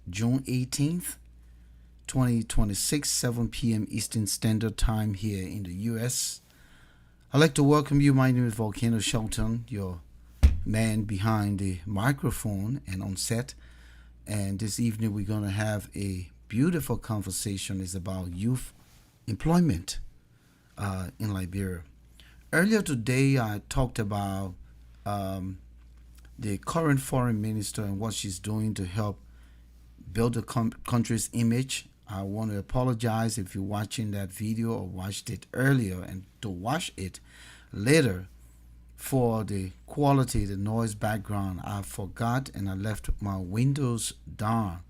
June 18th, 2026, 7 p.m. Eastern Standard Time here in the U.S. I'd like to welcome you. My name is Volcano Shelton, your man behind the microphone and on set. And this evening we're going to have a beautiful conversation. It's about youth employment in Liberia. Earlier today, I talked about the current foreign minister and what she's doing to help build the country's image. I want to apologize if you're watching that video or watched it earlier, and to watch it later for the quality, the noise background. I forgot and I left my windows down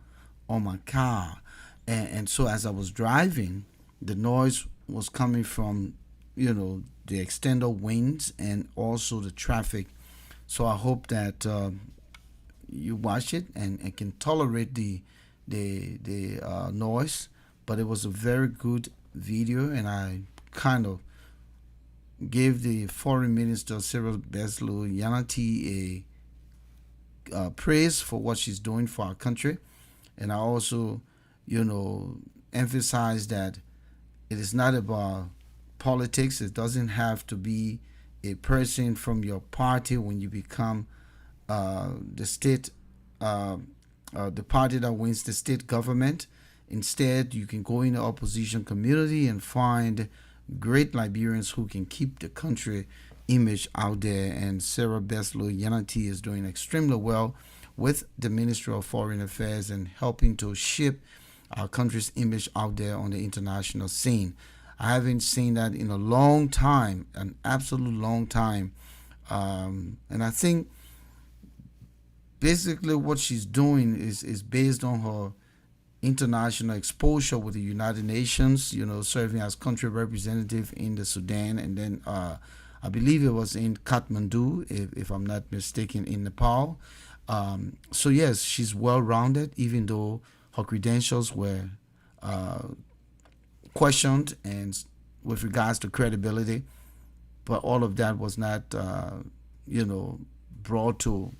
on my car. And so as I was driving, the noise was coming from, the extended winds and also the traffic. So I hope that you watch it and can tolerate the noise. But it was a very good video, and I kind of gave the foreign minister Sarah Beslow Yanati a praise for what she's doing for our country. And I also emphasize that it is not about politics. It doesn't have to be a person from your party when you become the state, the party that wins the state government. Instead, you can go in the opposition community and find great Liberians who can keep the country image out there. And Sarah Beslow Yanati is doing extremely well with the Ministry of Foreign Affairs and helping to shape our country's image out there on the international scene. I haven't seen that in a long time, an absolute long time. And I think basically what she's doing is based on her international exposure with the United Nations, serving as country representative in the Sudan, and then I believe it was in Kathmandu, if I'm not mistaken, in Nepal. So yes, she's well-rounded, even though her credentials were questioned and with regards to credibility, but all of that was not, brought to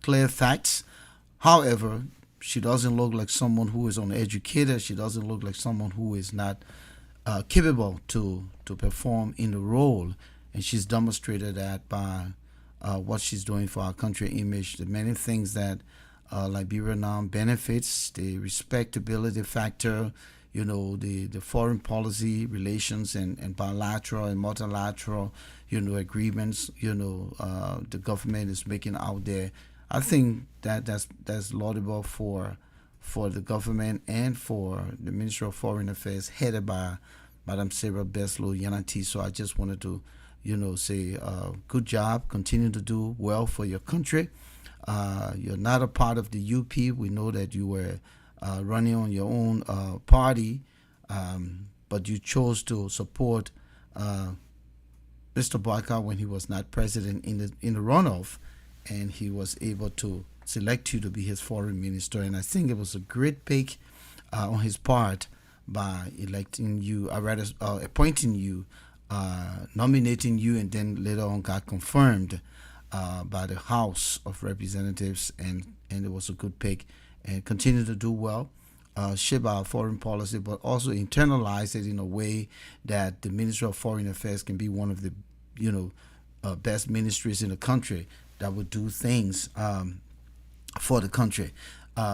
clear facts. However, she doesn't look like someone who is uneducated. She doesn't look like someone who is not capable to perform in the role, and she's demonstrated that by what she's doing for our country image. The many things that Liberia now benefits, the respectability factor, the foreign policy relations and bilateral and multilateral, agreements, the government is making out there. I think that's laudable for the government and for the Ministry of Foreign Affairs headed by Madam Sarah Beslow Yanati. So I just wanted to, say good job, continue to do well for your country. You're not a part of the UP. We know that you were running on your own party, but you chose to support Mr. Barker when he was not president in the runoff, and he was able to select you to be his foreign minister. And I think it was a great pick on his part by electing you, or rather appointing you, nominating you, and then later on got confirmed by the House of Representatives, and it was a good pick. And continue to do well, shape our foreign policy, but also internalize it in a way that the Ministry of Foreign Affairs can be one of the best ministries in the country that would do things for the country.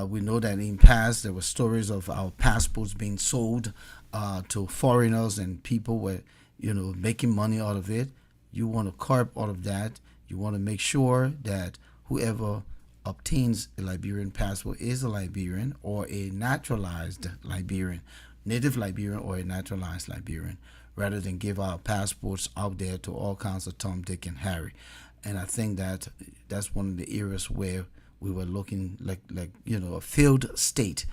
We know that in past there were stories of our passports being sold to foreigners, and people were making money out of it. You want to curb all of that. You want to make sure that whoever obtains a Liberian passport is a Liberian or a naturalized Liberian, native Liberian or a naturalized Liberian, rather than give our passports out there to all kinds of Tom, Dick, and Harry. And I think that that's one of the areas where we were looking like a failed state.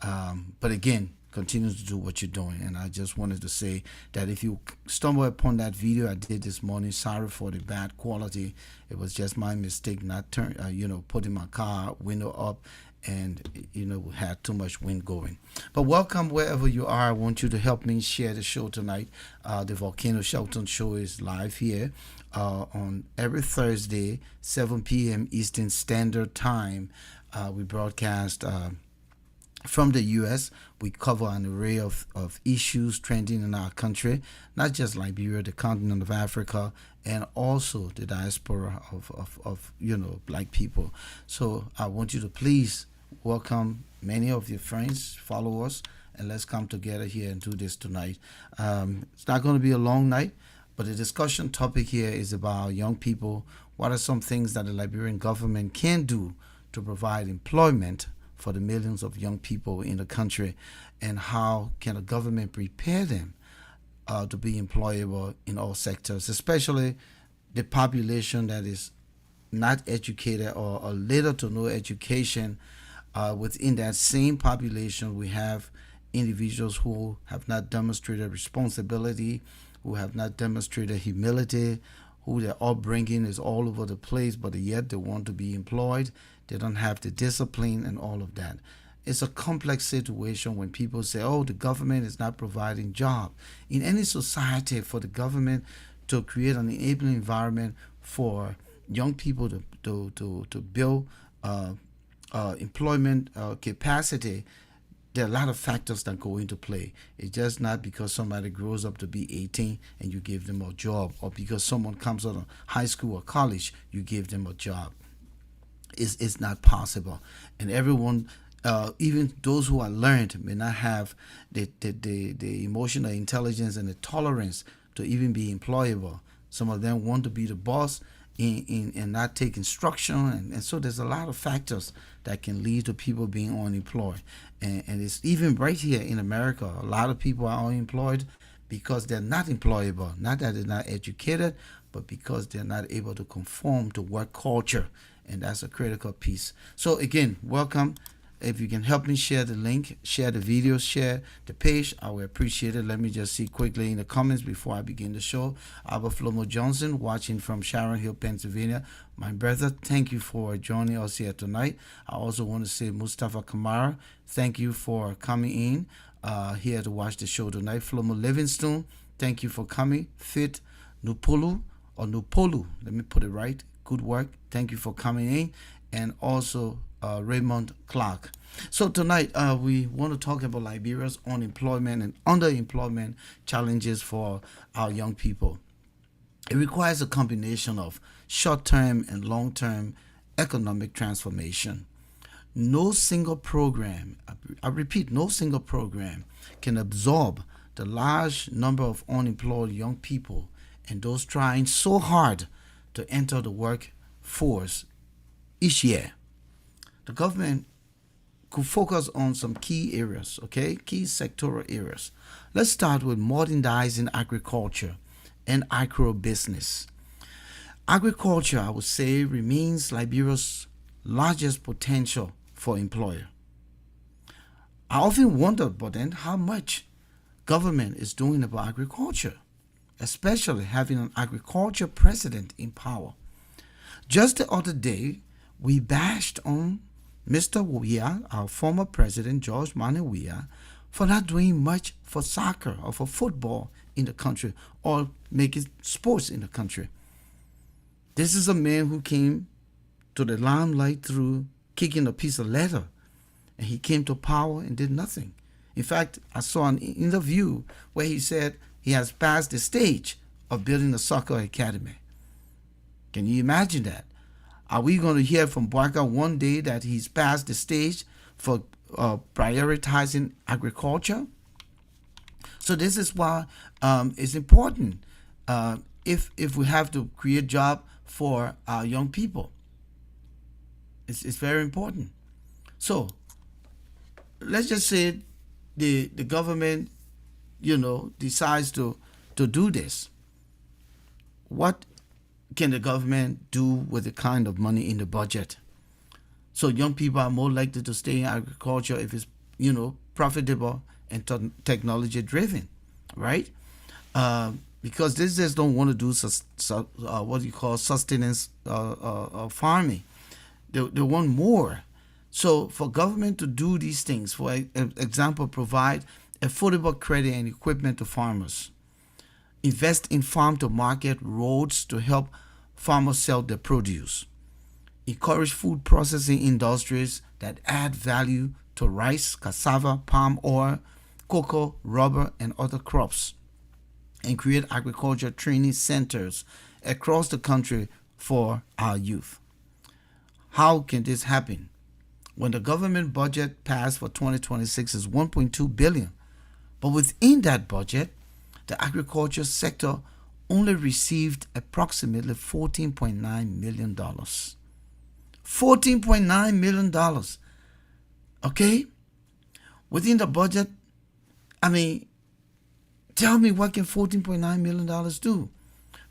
But again, continue to do what you're doing. And I just wanted to say that if you stumble upon that video I did this morning, sorry for the bad quality. It was just my mistake not putting my car window up, and we had too much wind going. But welcome wherever you are. I want you to help me share the show tonight. The Volcano Shelton show is live here on every Thursday, 7 p.m. Eastern Standard Time. We broadcast from the U.S. We cover an array of issues trending in our country, not just Liberia, the continent of Africa, and also the diaspora of black people. So I want you to please welcome many of your friends, follow us, and let's come together here and do this tonight. It's not going to be a long night, but the discussion topic here is about young people. What are some things that the Liberian government can do to provide employment for the millions of young people in the country, and how can the government prepare them to be employable in all sectors, especially the population that is not educated or little to no education. Within that same population, we have individuals who have not demonstrated responsibility, who have not demonstrated humility, who their upbringing is all over the place, but yet they want to be employed. They don't have the discipline and all of that. It's a complex situation when people say, oh, the government is not providing jobs. In any society, for the government to create an enabling environment for young people to build employment capacity, there are a lot of factors that go into play. It's just not because somebody grows up to be 18 and you give them a job, or because someone comes out of high school or college, you give them a job. It's not possible. And everyone, even those who are learned, may not have the emotional intelligence and the tolerance to even be employable. Some of them want to be the boss and not take instruction. And so there's a lot of factors that can lead to people being unemployed. And it's even right here in America, a lot of people are unemployed because they're not employable. Not that they're not educated, but because they're not able to conform to work culture. And that's a critical piece. So again, welcome. If you can help me share the link, share the video, share the page, I will appreciate it. Let me just see quickly in the comments before I begin the show. Albert Flomo Johnson, watching from Sharon Hill, Pennsylvania. My brother, thank you for joining us here tonight. I also want to say Mustafa Kamara, thank you for coming in here to watch the show tonight. Flomo Livingstone, thank you for coming. Fit Nupolu, let me put it right. Good work. Thank you for coming in. And also Raymond Clark. So tonight we want to talk about Liberia's unemployment and underemployment challenges for our young people. It requires a combination of short-term and long-term economic transformation. No single program, I repeat, no single program can absorb the large number of unemployed young people and those trying so hard to enter the workforce each year. The government could focus on some key areas, key sectoral areas. Let's start with modernizing agriculture and agro-business. Agriculture, I would say, remains Liberia's largest potential for employer. I often wonder, but then, how much government is doing about agriculture, especially having an agriculture president in power. Just the other day, we bashed on Mr. Weah, our former president, George Mane Weah, for not doing much for soccer or for football in the country or making sports in the country. This is a man who came to the limelight through kicking a piece of leather, and he came to power and did nothing. In fact, I saw an interview where he said he has passed the stage of building a soccer academy. Can you imagine that? Are we going to hear from Boaka one day that he's passed the stage for prioritizing agriculture? So this is why it's important if we have to create jobs for our young people. It's very important. So let's just say the government, decides to do this. What can the government do with the kind of money in the budget? So young people are more likely to stay in agriculture if it's, profitable and technology driven, right? Because they just don't want to do what you call sustenance farming. They want more. So for government to do these things, for example, provide affordable credit and equipment to farmers, invest in farm-to-market roads to help farmers sell their produce, encourage food processing industries that add value to rice, cassava, palm oil, cocoa, rubber, and other crops, and create agriculture training centers across the country for our youth. How can this happen? When the government budget passed for 2026 is 1.2 billion, but within that budget, the agriculture sector only received approximately $14.9 million. $14.9 million. Okay? Within the budget, tell me, what can $14.9 million do?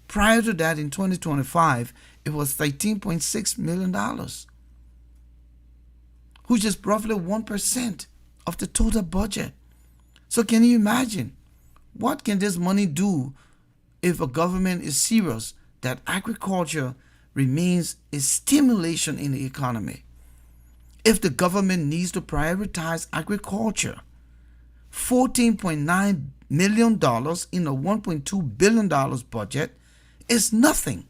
Prior to that, in 2025, it was $13.6 million, which is roughly 1% of the total budget. So can you imagine? What can this money do if a government is serious that agriculture remains a stimulation in the economy? If the government needs to prioritize agriculture, $14.9 million in a $1.2 billion budget is nothing.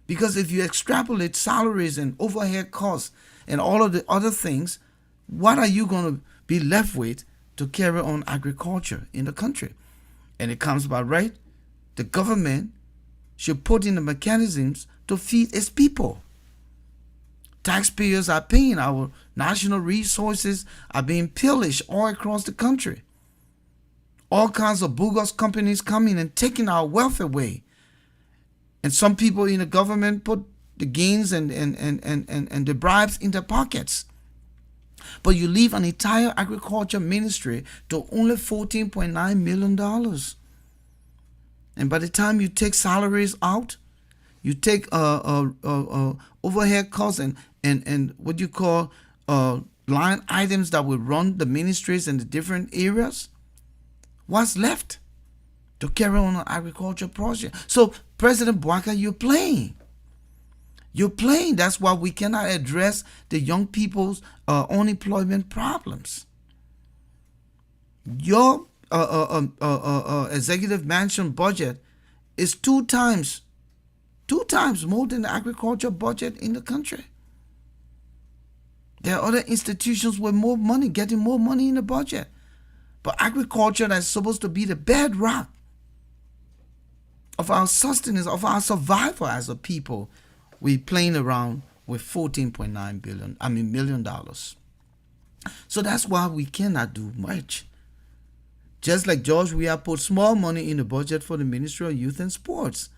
Because if you extrapolate salaries and overhead costs and all of the other things, what are you going to be left with to carry on agriculture in the country? And it comes about right. The government should put in the mechanisms to feed its people. Taxpayers are paying. Our national resources are being pillaged all across the country. All kinds of bogus companies coming and taking our wealth away. And some people in the government put the gains and the bribes in their pockets. But you leave an entire agriculture ministry to only $14.9 million. And by the time you take salaries out, you take overhead costs and what you call line items that will run the ministries in the different areas, what's left to carry on an agriculture project? So, President Bwaka, you're playing. You're playing. That's why we cannot address the young people's unemployment problems. Your executive mansion budget is two times more than the agriculture budget in the country. There are other institutions with more money, getting more money in the budget. But agriculture, that's supposed to be the bedrock of our sustenance, of our survival as a people, we're playing around with $14.9 million. So that's why we cannot do much. Just like George Weah put small money in the budget for the Ministry of Youth and Sports.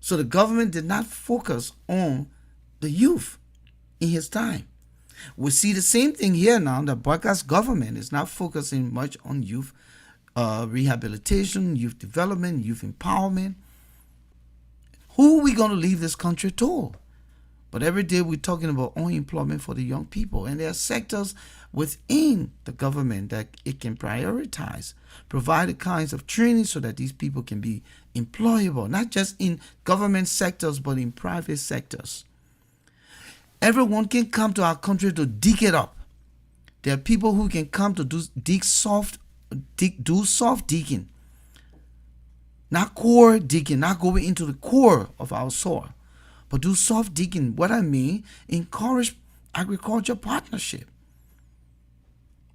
So the government did not focus on the youth in his time. We see the same thing here now, that Bwaka's government is not focusing much on youth rehabilitation, youth development, youth empowerment. Who are we going to leave this country to? But every day we're talking about unemployment for the young people. And there are sectors within the government that it can prioritize, provide the kinds of training so that these people can be employable, not just in government sectors, but in private sectors. Everyone can come to our country to dig it up. There are people who can come to do soft digging. Not core digging, not going into the core of our soil, but do soft digging. What I mean, encourage agriculture partnership.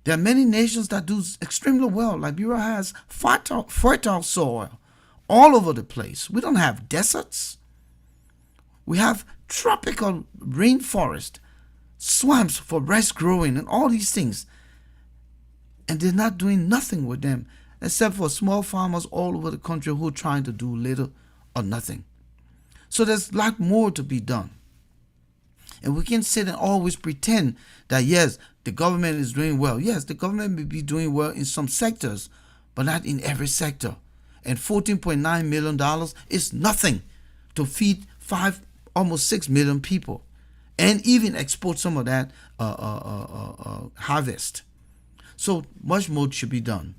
There are many nations that do extremely well. Liberia has fertile soil all over the place. We don't have deserts. We have tropical rainforest, swamps for rice growing and all these things. And they're not doing nothing with them except for small farmers all over the country who are trying to do little or nothing. So there's a lot more to be done. And we can sit and always pretend that, yes, the government is doing well. Yes, the government may be doing well in some sectors, but not in every sector. And $14.9 million is nothing to feed almost 6 million people and even export some of that harvest. So much more should be done.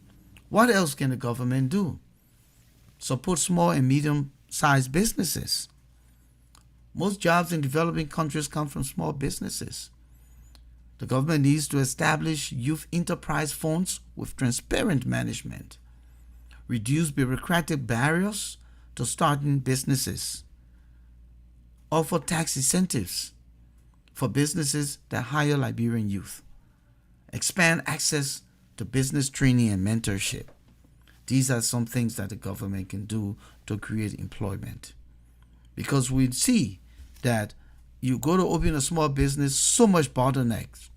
What else can the government do? Support small and medium-sized businesses. Most jobs in developing countries come from small businesses. The government needs to establish youth enterprise funds with transparent management, reduce bureaucratic barriers to starting businesses, offer tax incentives for businesses that hire Liberian youth. Expand access to business training and mentorship. These are some things that the government can do to create employment. Because we see that you go to open a small business, so much bottlenecks.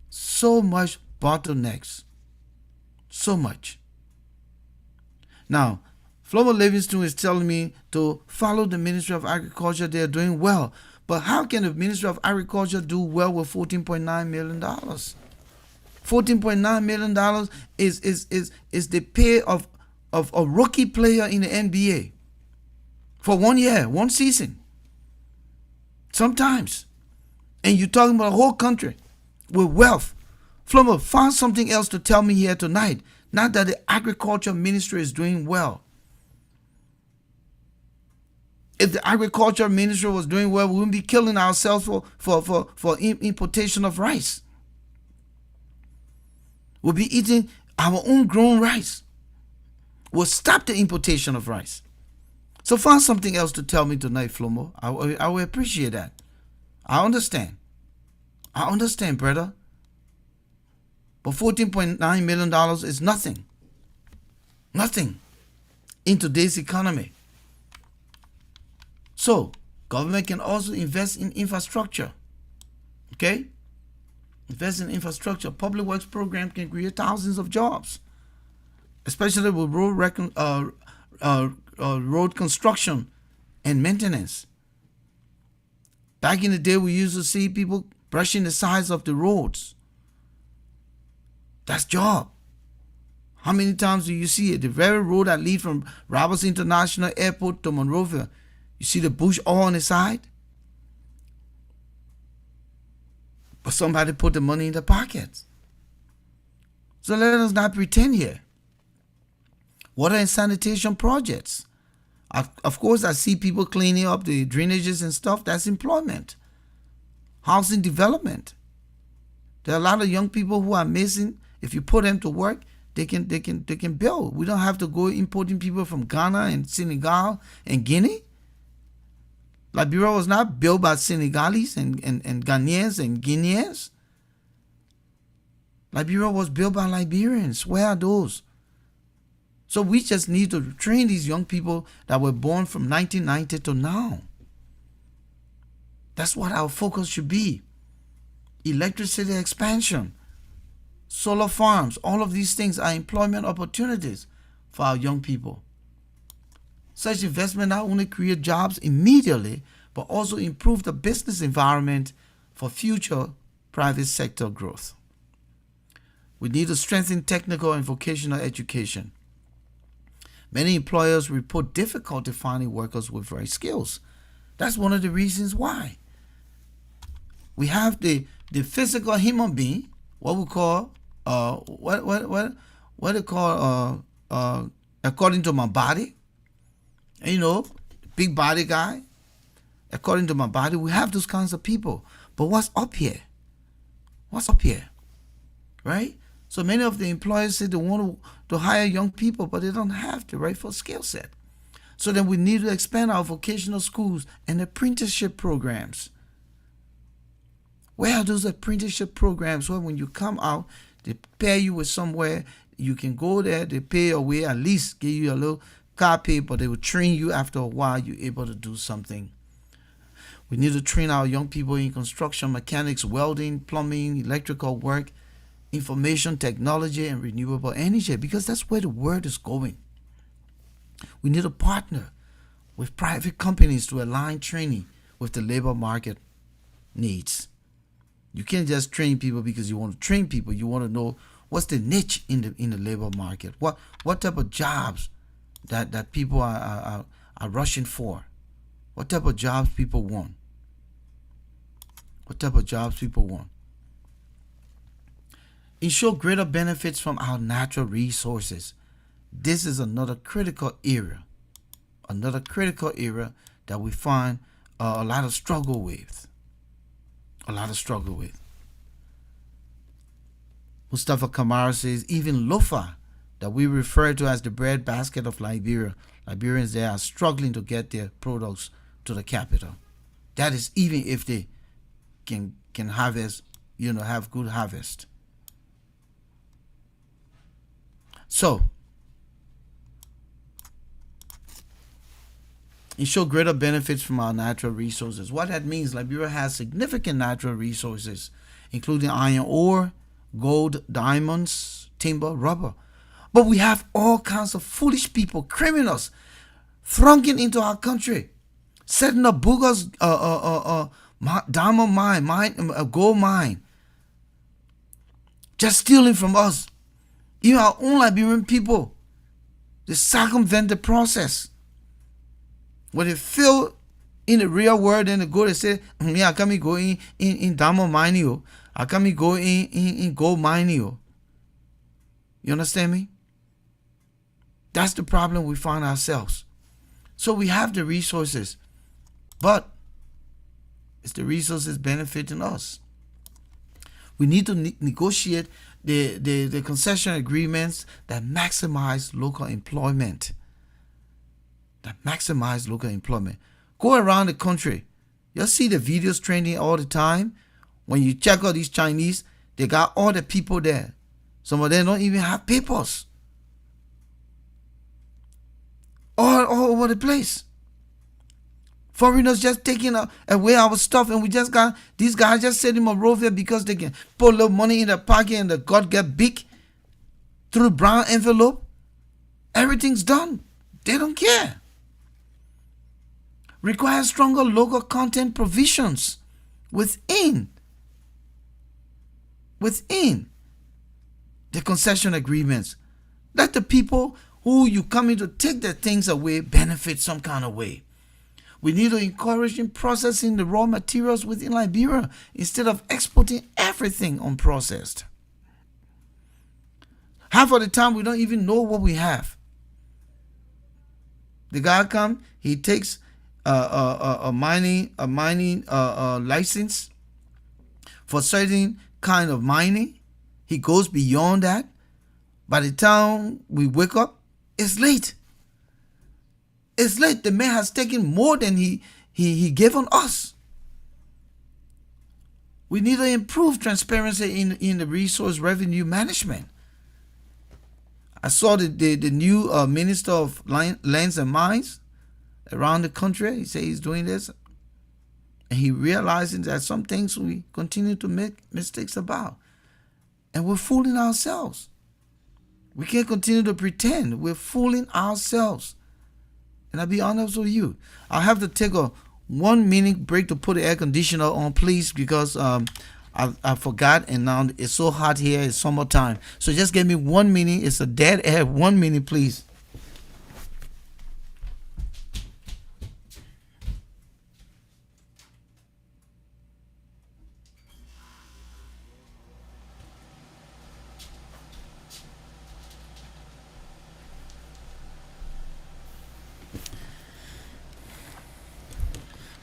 So much bottlenecks. So much. Now, Flomo Livingston is telling me to follow the Ministry of Agriculture. They're doing well. But how can the Ministry of Agriculture do well with $14.9 million? $14.9 million is the pay of a rookie player in the NBA for 1 year, one season. Sometimes. And you're talking about a whole country with wealth. Flomo, find something else to tell me here tonight. Not that the agriculture ministry is doing well. If the agriculture ministry was doing well, we wouldn't be killing ourselves for importation of rice. We'll be eating our own grown rice. We'll stop the importation of rice. So find something else to tell me tonight, Flomo. I will appreciate that. I understand. I understand, brother. But $14.9 million is nothing. Nothing in today's economy. So, government can also invest in infrastructure. Okay? Invest in infrastructure. Public works program can create thousands of jobs, especially with road construction and maintenance. Back in the day, we used to see people brushing the sides of the roads. That's job. How many times do you see it? The very road that leads from Roberts International Airport to Monrovia, you see the bush all on the side? But somebody put the money in the pockets. So let us not pretend here. Water and sanitation projects. Of course, I see people cleaning up the drainages and stuff. That's employment. Housing development. There are a lot of young people who are missing. If you put them to work, they can build. We don't have to go importing people from Ghana and Senegal and Guinea. Liberia was not built by Senegalese and Ghanaians and Guineans. Liberia was built by Liberians. Where are those? So we just need to train these young people that were born from 1990 to now. That's what our focus should be. Electricity expansion, solar farms, all of these things are employment opportunities for our young people. Such investment not only create jobs immediately, but also improve the business environment for future private sector growth. We need to strengthen technical and vocational education. Many employers report difficulty finding workers with right skills. That's one of the reasons why. We have the physical human being, what we call what they call according to my body. And, you know, big body guy. According to my body, we have those kinds of people. But what's up here? What's up here? Right? So many of the employers say they want to hire young people, but they don't have the rightful skill set. So then we need to expand our vocational schools and apprenticeship programs. Where are those apprenticeship programs where when you come out, they pair you with somewhere, you can go there, they pay your way, at least give you a little car pay, but they will train you after a while, you're able to do something. We need to train our young people in construction, mechanics, welding, plumbing, electrical work, information technology, and renewable energy, because that's where the world is going. We need to partner with private companies to align training with the labor market needs. You can't just train people because you want to train people. You want to know what's the niche in the labor market. What type of jobs that people are rushing for. What type of jobs people want. What type of jobs people want. Ensure greater benefits from our natural resources. This is another critical area. Another critical area that we find a lot of struggle with. A lot of struggle with. Mustafa Kamara says even Lofa, that we refer to as the breadbasket of Liberia, Liberians there are struggling to get their products to the capital. That is even if they can harvest, have good harvest. So it show greater benefits from our natural resources. What that means, Liberia has significant natural resources, including iron ore, gold, diamonds, timber, rubber. But we have all kinds of foolish people, criminals, thronging into our country, setting up bogus diamond mine, gold mine, just stealing from us. Even our own Liberian people, they circumvent the process. When they feel in the real world, then they go, they say, I can't go in diamond mining, I can't go in gold mining. You understand me? That's the problem we find ourselves. So we have the resources, but it's the resources benefiting us. We need to negotiate the concession agreements that maximize local employment. Go around the country. You'll see the videos trending all the time. When you check out these Chinese, they got all the people there. Some of them don't even have papers. All over the place. Foreigners just taking away our stuff, and we just got these guys just sitting on road there because they can put a little money in their pocket and the God get big through brown envelope. Everything's done. They don't care. Requires stronger local content provisions within the concession agreements. Let the people who you come in to take their things away benefit some kind of way. We need to encourage in processing the raw materials within Liberia instead of exporting everything unprocessed. Half of the time we don't even know what we have. The guy comes, he takes a mining license for certain kind of mining. He goes beyond that. By the time we wake up, it's late. It's late. The man has taken more than he gave on us. We need to improve transparency in the resource revenue management. I saw the new Minister of Lands and Mines around the country. He said he's doing this. And he realizing that some things we continue to make mistakes about. And we're fooling ourselves. We can't continue to pretend. We're fooling ourselves. And I'll be honest with you. I'll have to take a 1 minute break to put the air conditioner on, please, because I forgot, and now it's so hot here. It's summertime. So just give me 1 minute. It's a dead air. 1 minute, please.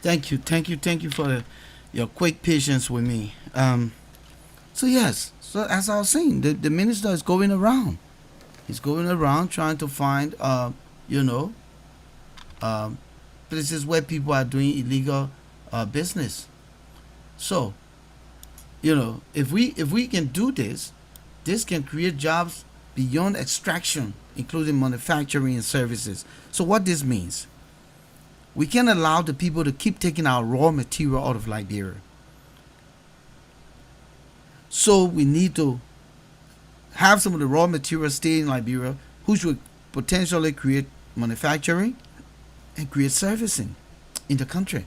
Thank you for your quick patience with me. So yes, so as I was saying, the minister is going around. He's going around trying to find, places where people are doing illegal business. So, if we can do this, this can create jobs beyond extraction, including manufacturing and services. So what this means, we can't allow the people to keep taking our raw material out of Liberia. So we need to have some of the raw material stay in Liberia, which would potentially create manufacturing and create servicing in the country.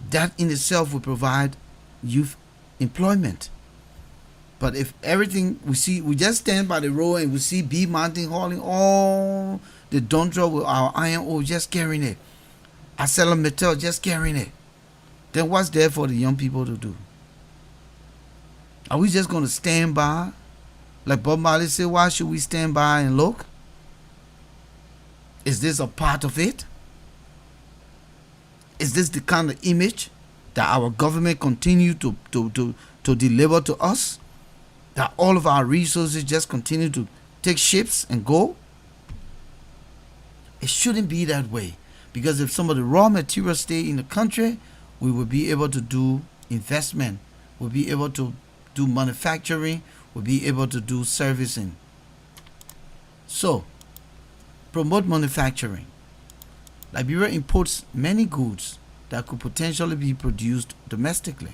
That in itself will provide youth employment. But if everything we just stand by the road and we see B Mountain hauling all the Dondra with our iron ore just carrying it, ArcelorMittal just carrying it, then what's there for the young people to do? Are we just going to stand by? Like Bob Marley said, why should we stand by and look? Is this a part of it? Is this the kind of image that our government continue to deliver to us? That all of our resources just continue to take ships and go? It shouldn't be that way. Because if some of the raw materials stay in the country, we will be able to do investment. We'll be able to do manufacturing. We'll be able to do servicing. So, promote manufacturing. Liberia imports many goods that could potentially be produced domestically.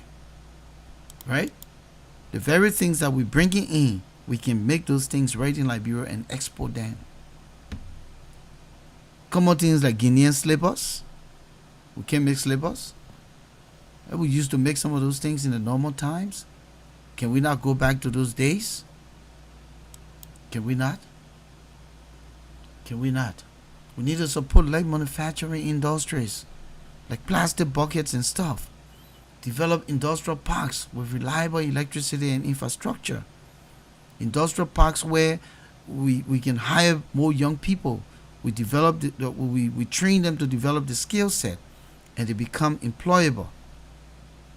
Right? The very things that we're bringing in, we can make those things right in Liberia and export them. Common things like Guinean slippers. We can make slippers. We used to make some of those things in the normal times. Can we not go back to those days? Can we not? Can we not? We need to support light manufacturing industries, like plastic buckets and stuff. Develop industrial parks with reliable electricity and infrastructure. Industrial parks where we can hire more young people. We develop we train them to develop the skill set, and they become employable.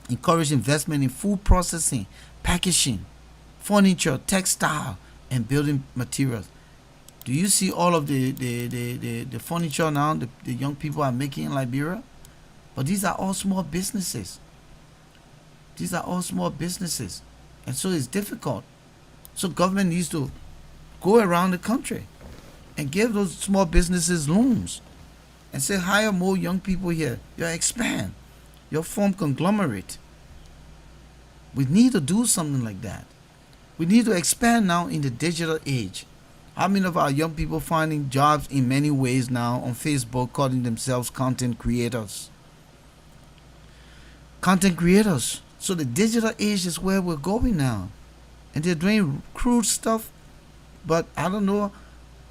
Encourage investment in food processing, packaging, furniture, textile, and building materials. Do you see all of the furniture now the young people are making in Liberia? But these are all small businesses. These are all small businesses. And so it's difficult. So government needs to go around the country and give those small businesses loans and say, hire more young people here. You expand. You form conglomerate. We need to do something like that. We need to expand now in the digital age. How many of our young people finding jobs in many ways now on Facebook, calling themselves content creators? Content creators. So the digital age is where we're going now. And they're doing crude stuff, but I don't know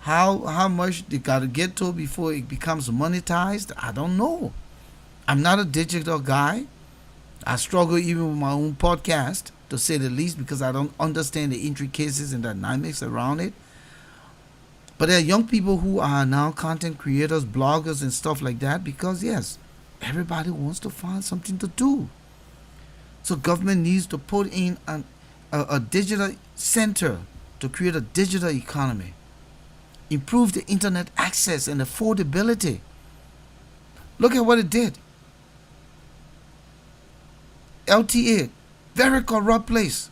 how much they got to get to before it becomes monetized. I don't know. I'm not a digital guy. I struggle even with my own podcast, to say the least, because I don't understand the intricacies and dynamics around it. But there are young people who are now content creators, bloggers, and stuff like that, because yes, everybody wants to find something to do. So government needs to put in a digital center to create a digital economy. Improve the internet access and affordability. Look at what it did. LTA, very corrupt place.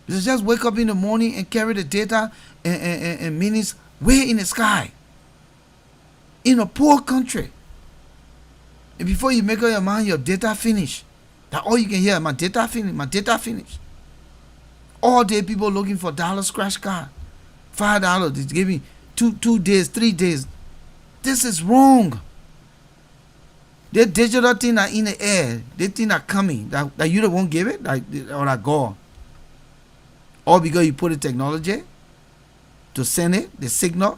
You just wake up in the morning and carry the data and minutes way in the sky. In a poor country. And before you make up your mind, your data finish. That all you can hear, my data finish, my data finish. All day people looking for dollar scratch card. $5, it's giving 2 days, 3 days. This is wrong. The digital thing are in the air. They think are coming. That you don't won't give it, or that go. All because you put the technology to send it, the signal.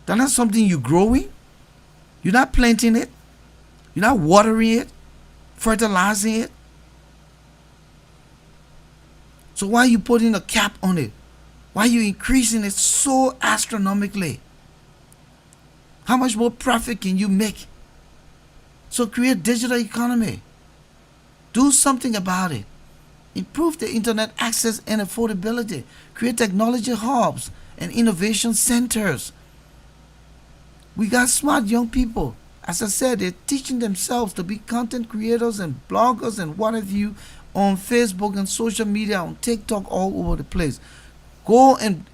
That's not something you're growing. You're not planting it. You're not watering it, fertilizing it. So why are you putting a cap on it? Why are you increasing it so astronomically? How much more profit can you make? So create digital economy. Do something about it. Improve the internet access and affordability. Create technology hubs and innovation centers. We got smart young people. As I said, they're teaching themselves to be content creators and bloggers and what have you on Facebook and social media, on TikTok, all over the place. Go and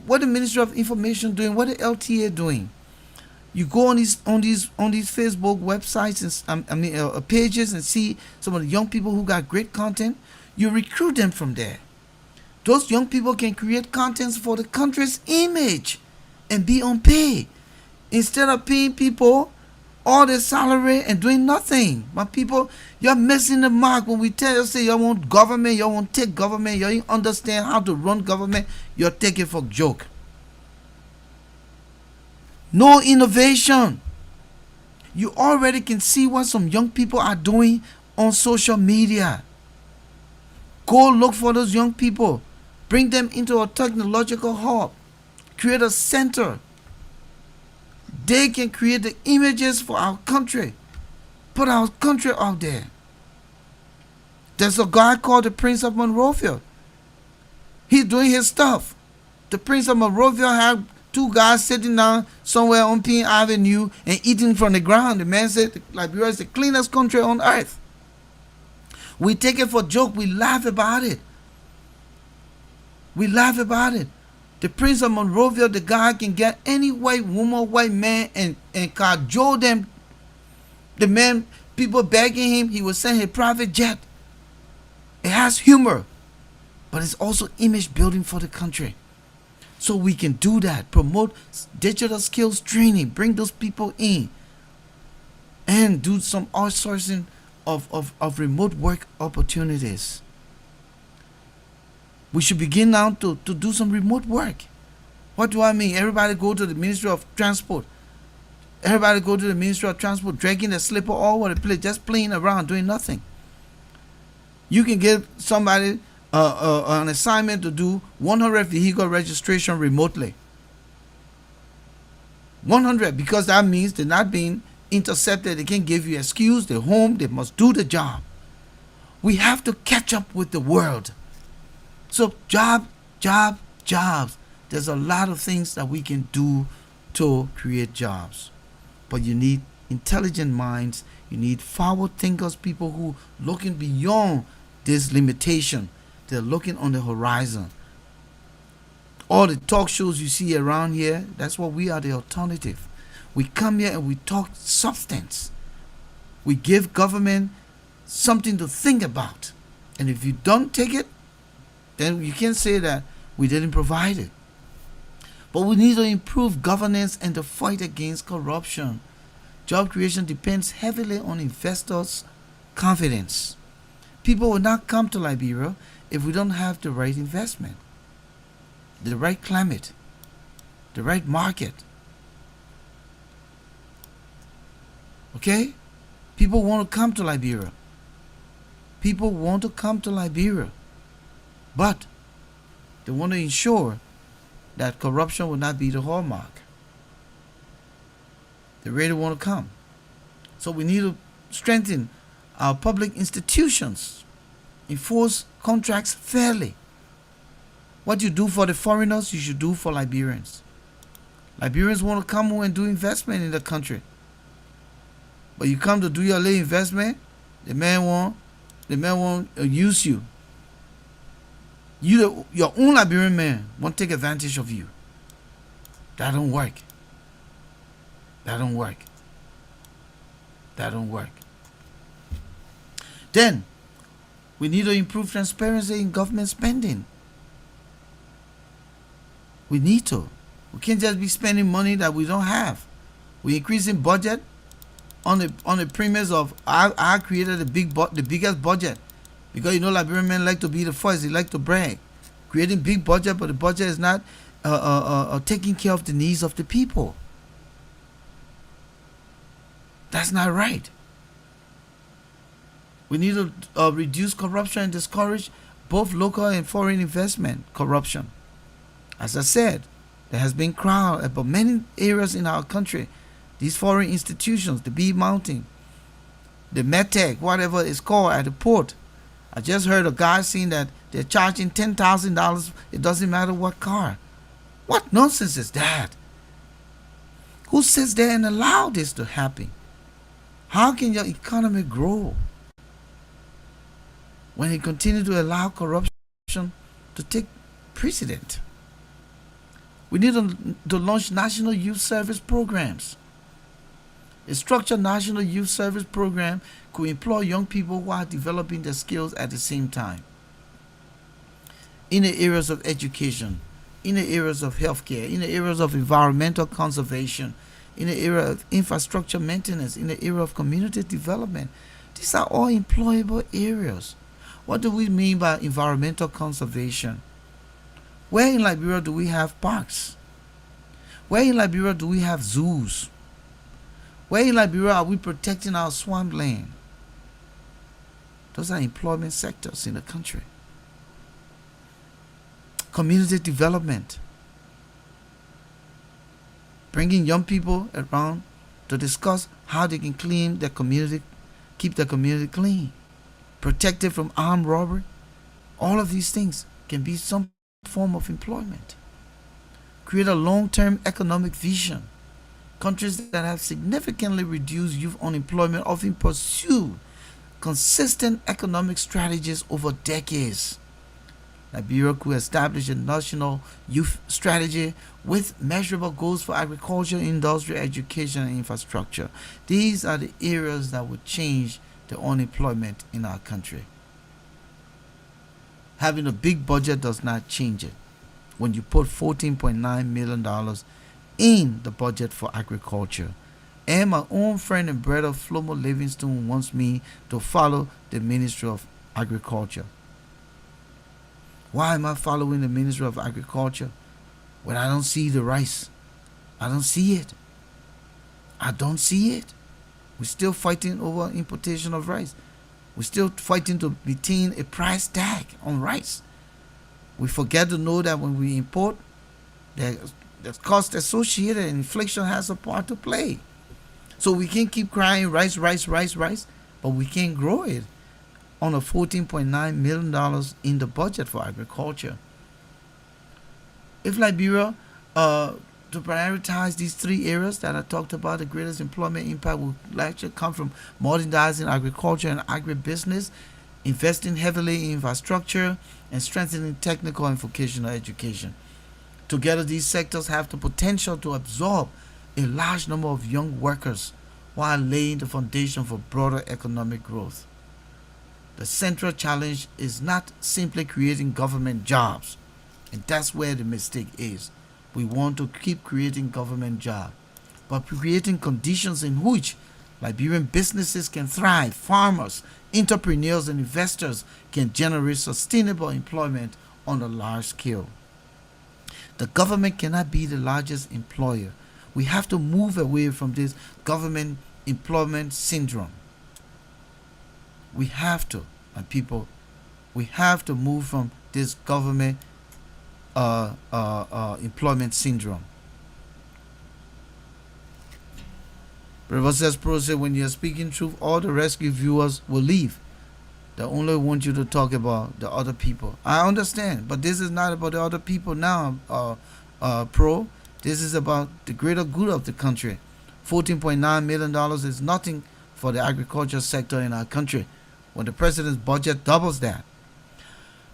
what the Ministry of Information doing, what the LTA doing. You go on these Facebook websites and pages and see some of the young people who got great content. You recruit them from there. Those young people can create contents for the country's image and be on pay instead of paying people all their salary and doing nothing. But people, you're missing the mark when we tell you, say you want government, you want take government, you don't understand how to run government, you're taking for joke. No innovation. You already can see what some young people are doing on social media. Go look for those young people. Bring them into a technological hub. Create a center. They can create the images for our country. Put our country out there. There's a guy called the Prince of Monrovia. He's doing his stuff. The Prince of Monrovia had 2 guys sitting down somewhere on Pine Avenue and eating from the ground. The man said Liberia is the cleanest country on earth. We take it for joke. We laugh about it. We laugh about it. The Prince of Monrovia, the guy can get any white woman, white man, and cajole them. The man, people begging him, he will send a private jet. It has humor, but it's also image building for the country. So we can do that. Promote digital skills training. Bring those people in. And do some outsourcing of remote work opportunities. We should begin now to do some remote work. What do I mean? Everybody go to the Ministry of Transport. Everybody go to the Ministry of Transport, dragging the slipper all over the place, just playing around, doing nothing. You can give somebody an assignment to do 100 vehicle registration remotely. 100, because that means they're not being intercepted. They can't give you an excuse. They're home. They must do the job. We have to catch up with the world. So jobs. There's a lot of things that we can do to create jobs. But you need intelligent minds. You need forward thinkers, people who looking beyond this limitation. They're looking on the horizon. All the talk shows you see around here, that's what we are, the alternative. We come here and we talk substance. We give government something to think about. And if you don't take it, then you can't say that we didn't provide it. But we need to improve governance and the fight against corruption. Job creation depends heavily on investors' confidence. People will not come to Liberia if we don't have the right investment, the right climate, the right market. Okay? People want to come to Liberia. People want to come to Liberia. But they want to ensure that corruption will not be the hallmark. They really want to come. So we need to strengthen our public institutions, enforce contracts fairly. What you do for the foreigners, you should do for Liberians. Liberians want to come and do investment in the country. But you come to do your little investment, the man won't use you. Your own Liberian man won't take advantage of you. That don't work. That don't work. That don't work. Then, we need to improve transparency in government spending. We need to. We can't just be spending money that we don't have. We're increasing budget on the premise of I created the biggest budget. Because you know Liberian men like to be the first, they like to brag. Creating big budget, but the budget is not taking care of the needs of the people. That's not right. We need to reduce corruption and discourage both local and foreign investment corruption. As I said, there has been crowd about many areas in our country. These foreign institutions, the Bee Mountain, the Medtech, whatever it's called at the port. I just heard a guy saying that they're charging $10,000. It doesn't matter what car. What nonsense is that? Who sits there and allow this to happen? How can your economy grow when you continue to allow corruption to take precedent? We need to launch national youth service programs. A structured national youth service program could employ young people who are developing their skills at the same time. In the areas of education, in the areas of healthcare, in the areas of environmental conservation, in the area of infrastructure maintenance, in the area of community development. These are all employable areas. What do we mean by environmental conservation? Where in Liberia do we have parks? Where in Liberia do we have zoos? Where in Liberia are we protecting our swampland? Those are employment sectors in the country. Community development. Bringing young people around to discuss how they can clean their community, keep their community clean, protected from armed robbery. All of these things can be some form of employment. Create a long-term economic vision. Countries that have significantly reduced youth unemployment often pursue consistent economic strategies over decades. Liberia could establish a national youth strategy with measurable goals for agriculture, industry, education, and infrastructure. These are the areas that would change the unemployment in our country. Having a big budget does not change it. When you put $14.9 million in the budget for agriculture, and my own friend and brother Flomo Livingston wants me to follow the Ministry of Agriculture. Why am I following the Ministry of Agriculture when I don't see the rice? I don't see it. I don't see it. We're still fighting over importation of rice. We're still fighting to maintain a price tag on rice. We forget to know that when we import, there's cost associated and inflation has a part to play. So we can't keep crying rice, but we can't grow it on a $14.9 million in the budget for agriculture. If Liberia to prioritize these three areas that I talked about, the greatest employment impact will actually come from modernizing agriculture and agribusiness, investing heavily in infrastructure, and strengthening technical and vocational education. Together, these sectors have the potential to absorb a large number of young workers while laying the foundation for broader economic growth. The central challenge is not simply creating government jobs, and that's where the mistake is. We want to keep creating government jobs, but creating conditions in which Liberian businesses can thrive, farmers, entrepreneurs, and investors can generate sustainable employment on a large scale. The government cannot be the largest employer. We have to move away from this government employment syndrome. We have to, my people, we have to move from this government employment syndrome. Brother says, Pro said, when you're speaking truth, all the rescue viewers will leave. They only want you to talk about the other people. I understand, but this is not about the other people now, Pro. This is about the greater good of the country. $14.9 million is nothing for the agriculture sector in our country when the president's budget doubles that.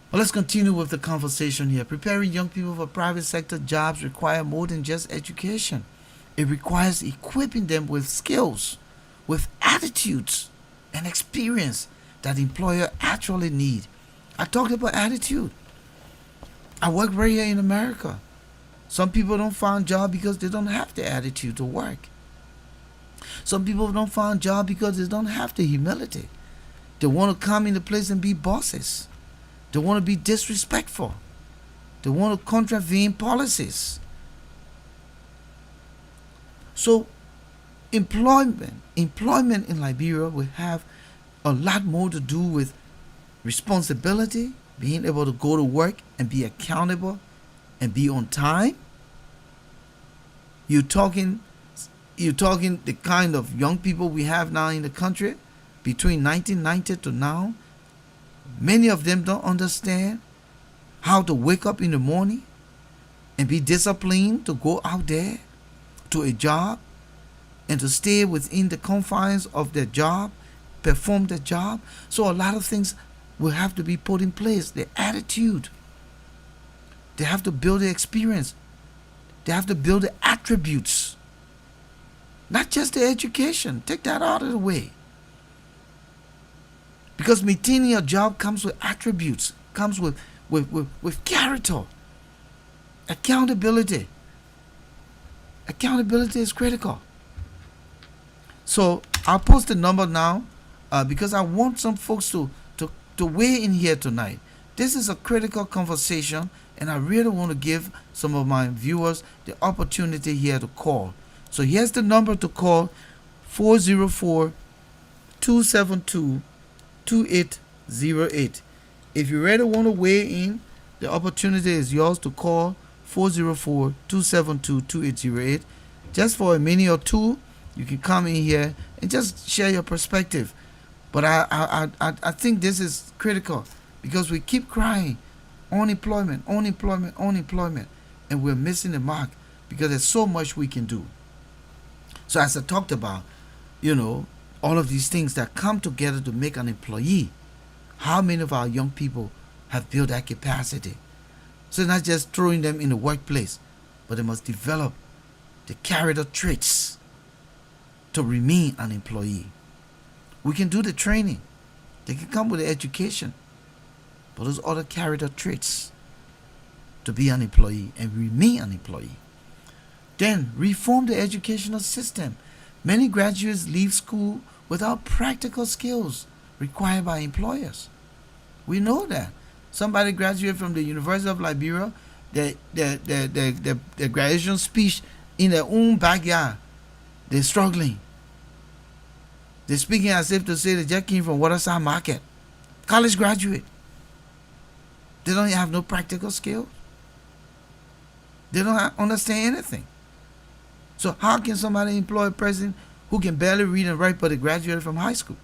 But let's continue with the conversation here. Preparing young people for private sector jobs require more than just education. It requires equipping them with skills, with attitudes and experience that employer actually need. I talked about attitude. I work right here in America. Some people don't find job because they don't have the attitude to work. Some people don't find job because they don't have the humility. They want to come in the place and be bosses. They want to be disrespectful. They want to contravene policies. So employment in Liberia will have a lot more to do with responsibility, being able to go to work and be accountable and be on time. You're talking the kind of young people we have now in the country between 1990 to now. Many of them don't understand how to wake up in the morning and be disciplined to go out there to a job and to stay within the confines of their job, perform their job. So a lot of things will have to be put in place. The attitude. They have to build the experience. They have to build the attributes. Not just the education. Take that out of the way. Because maintaining a job comes with attributes, comes with character. Accountability. Accountability is critical. So I'll post the number now because I want some folks to weigh in here tonight. This is a critical conversation, and I really want to give some of my viewers the opportunity here to call. So here's the number to call: 404-272-2808. If you really want to weigh in, the opportunity is yours to call 404-272-2808. Just for a minute or two, you can come in here and just share your perspective. But I think this is critical because we keep crying unemployment, and we're missing the mark because there's so much we can do. So as I talked about, All of these things that come together to make an employee. How many of our young people have built that capacity? So not just throwing them in the workplace, but they must develop the character traits to remain an employee. We can do the training. They can come with the education. But those other character traits to be an employee and remain an employee. Then reform the educational system. Many graduates leave school without practical skills required by employers. We know that. Somebody graduated from the University of Liberia, the graduation speech in their own backyard. They're struggling. They're speaking as if to say they just came from Waterside Market. College graduate. They don't have no practical skill. They don't understand anything. So how can somebody employ a person who can barely read and write but they graduated from high school?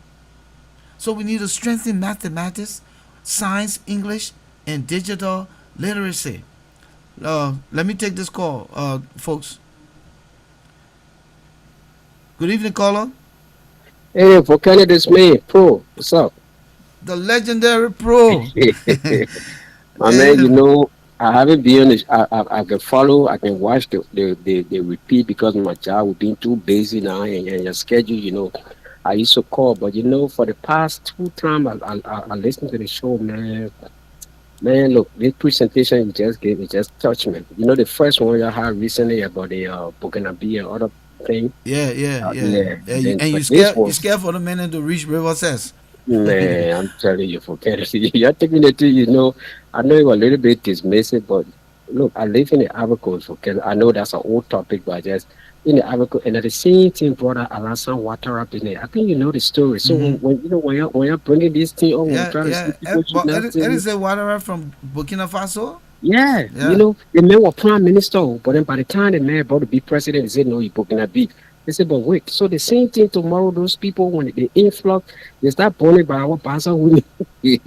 So we need to strengthen mathematics, science, English, and digital literacy. Let me take this call, folks. Good evening, caller. Hey, Volcano, this man, Pro. What's up? The legendary Pro. My man, I haven't been on this. I can follow, I can watch the repeat because of my job. We've been too busy now and your schedule, I used to call, but for the past two times I listened to the show, man. Man, look, this presentation you just gave, it just touched me. The first one you had recently about the Volcano and other thing. Yeah. Yeah. And you But this scared, you one, scared for the minute to reach River Says. man, I'm telling you, forget it. You're taking it to, I know you're a little bit dismissive, but look, I live in the Ivory Coast, okay? I know that's an old topic, but just in the Ivory Coast, and at the same thing, brother Alassane Ouattara up in there. I think you know the story. So Mm-hmm. when you're bringing this thing on, when you're Yeah, trying to see yeah. people shoot But it nothing, is a waterer from Burkina Faso. yeah, Yeah. the man was prime minister, but then by the time the man about to be president, they said no, you're gonna be. They said, but wait, so the same thing tomorrow, those people when they influx, they start burning by our Basa women. Yeah.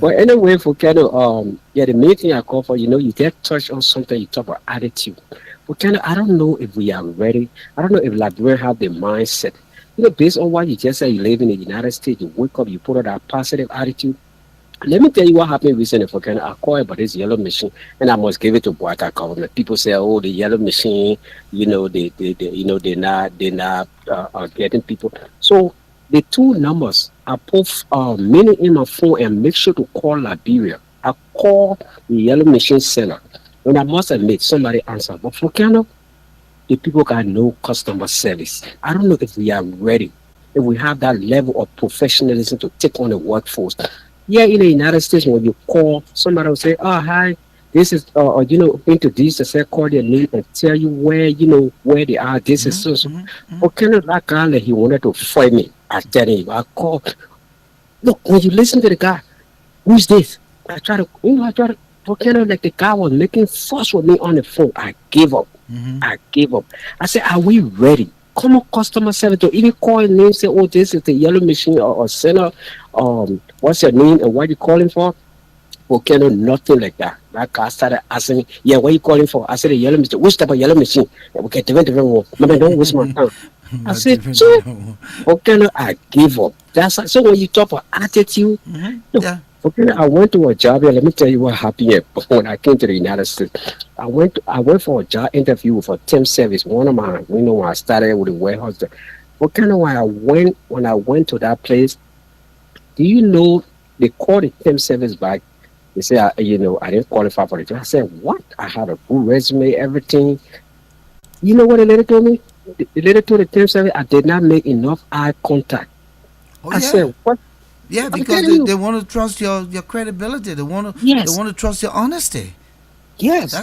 But anyway, for kind of yeah, the main thing I call for, you get touched on something, you talk about attitude. But kind of I don't know if we are ready. I don't know if Liberia have the mindset. Based on what you just said, you live in the United States, you wake up, you put out that positive attitude. Let me tell you what happened recently for Kenya. I called about this yellow machine, and I must give it to Boata government. People say, "Oh, the yellow machine, they're not getting people." So the two numbers, I put many in my phone and make sure to call Liberia. I call the yellow machine seller, and I must admit somebody answered. But for Kenya, the people got no customer service. I don't know if we are ready, if we have that level of professionalism to take on the workforce. Yeah, in the United States, when you call, somebody will say, "Oh, hi, this is," introduce yourself, call their name, and tell you where they are. This is Mm-hmm. so. Mm-hmm. Mm-hmm. But kind of that guy, like, he wanted to fight me. I telling you, I called. Look, when you listen to the guy, who's this? I try to, but kind of like the guy was making fuss with me on the phone. I gave up. Mm-hmm. I gave up. I said, "Are we ready?" Come on, customer service to even call a name, say, "Oh, this is the yellow machine or center. What's your name and what you calling for?" Volcano, nothing like that. That guy started asking me, "Yeah, what you calling for?" I said, "The yellow machine." "Which type of yellow machine?" "Yeah, we get different one. Man, don't waste my time." I But said, different. "So, Volcano, I give up." So when you talk about attitude, Mm-hmm. look, Yeah. okay, I went to a job here. Let me tell you what happened here when I came to the United States. I went for a job interview for temp service. One of my, when I started with the warehouse. But kind of when I went to that place, do you know they called the temp service back? They said, I didn't qualify for the job. I said, what? I had a good resume, everything. You know what the lady told me? The lady told the temp service I did not make enough eye contact. Oh I yeah. said, what? Yeah, I'm because telling they you, want to trust your credibility. They yes, want to trust your honesty. yes.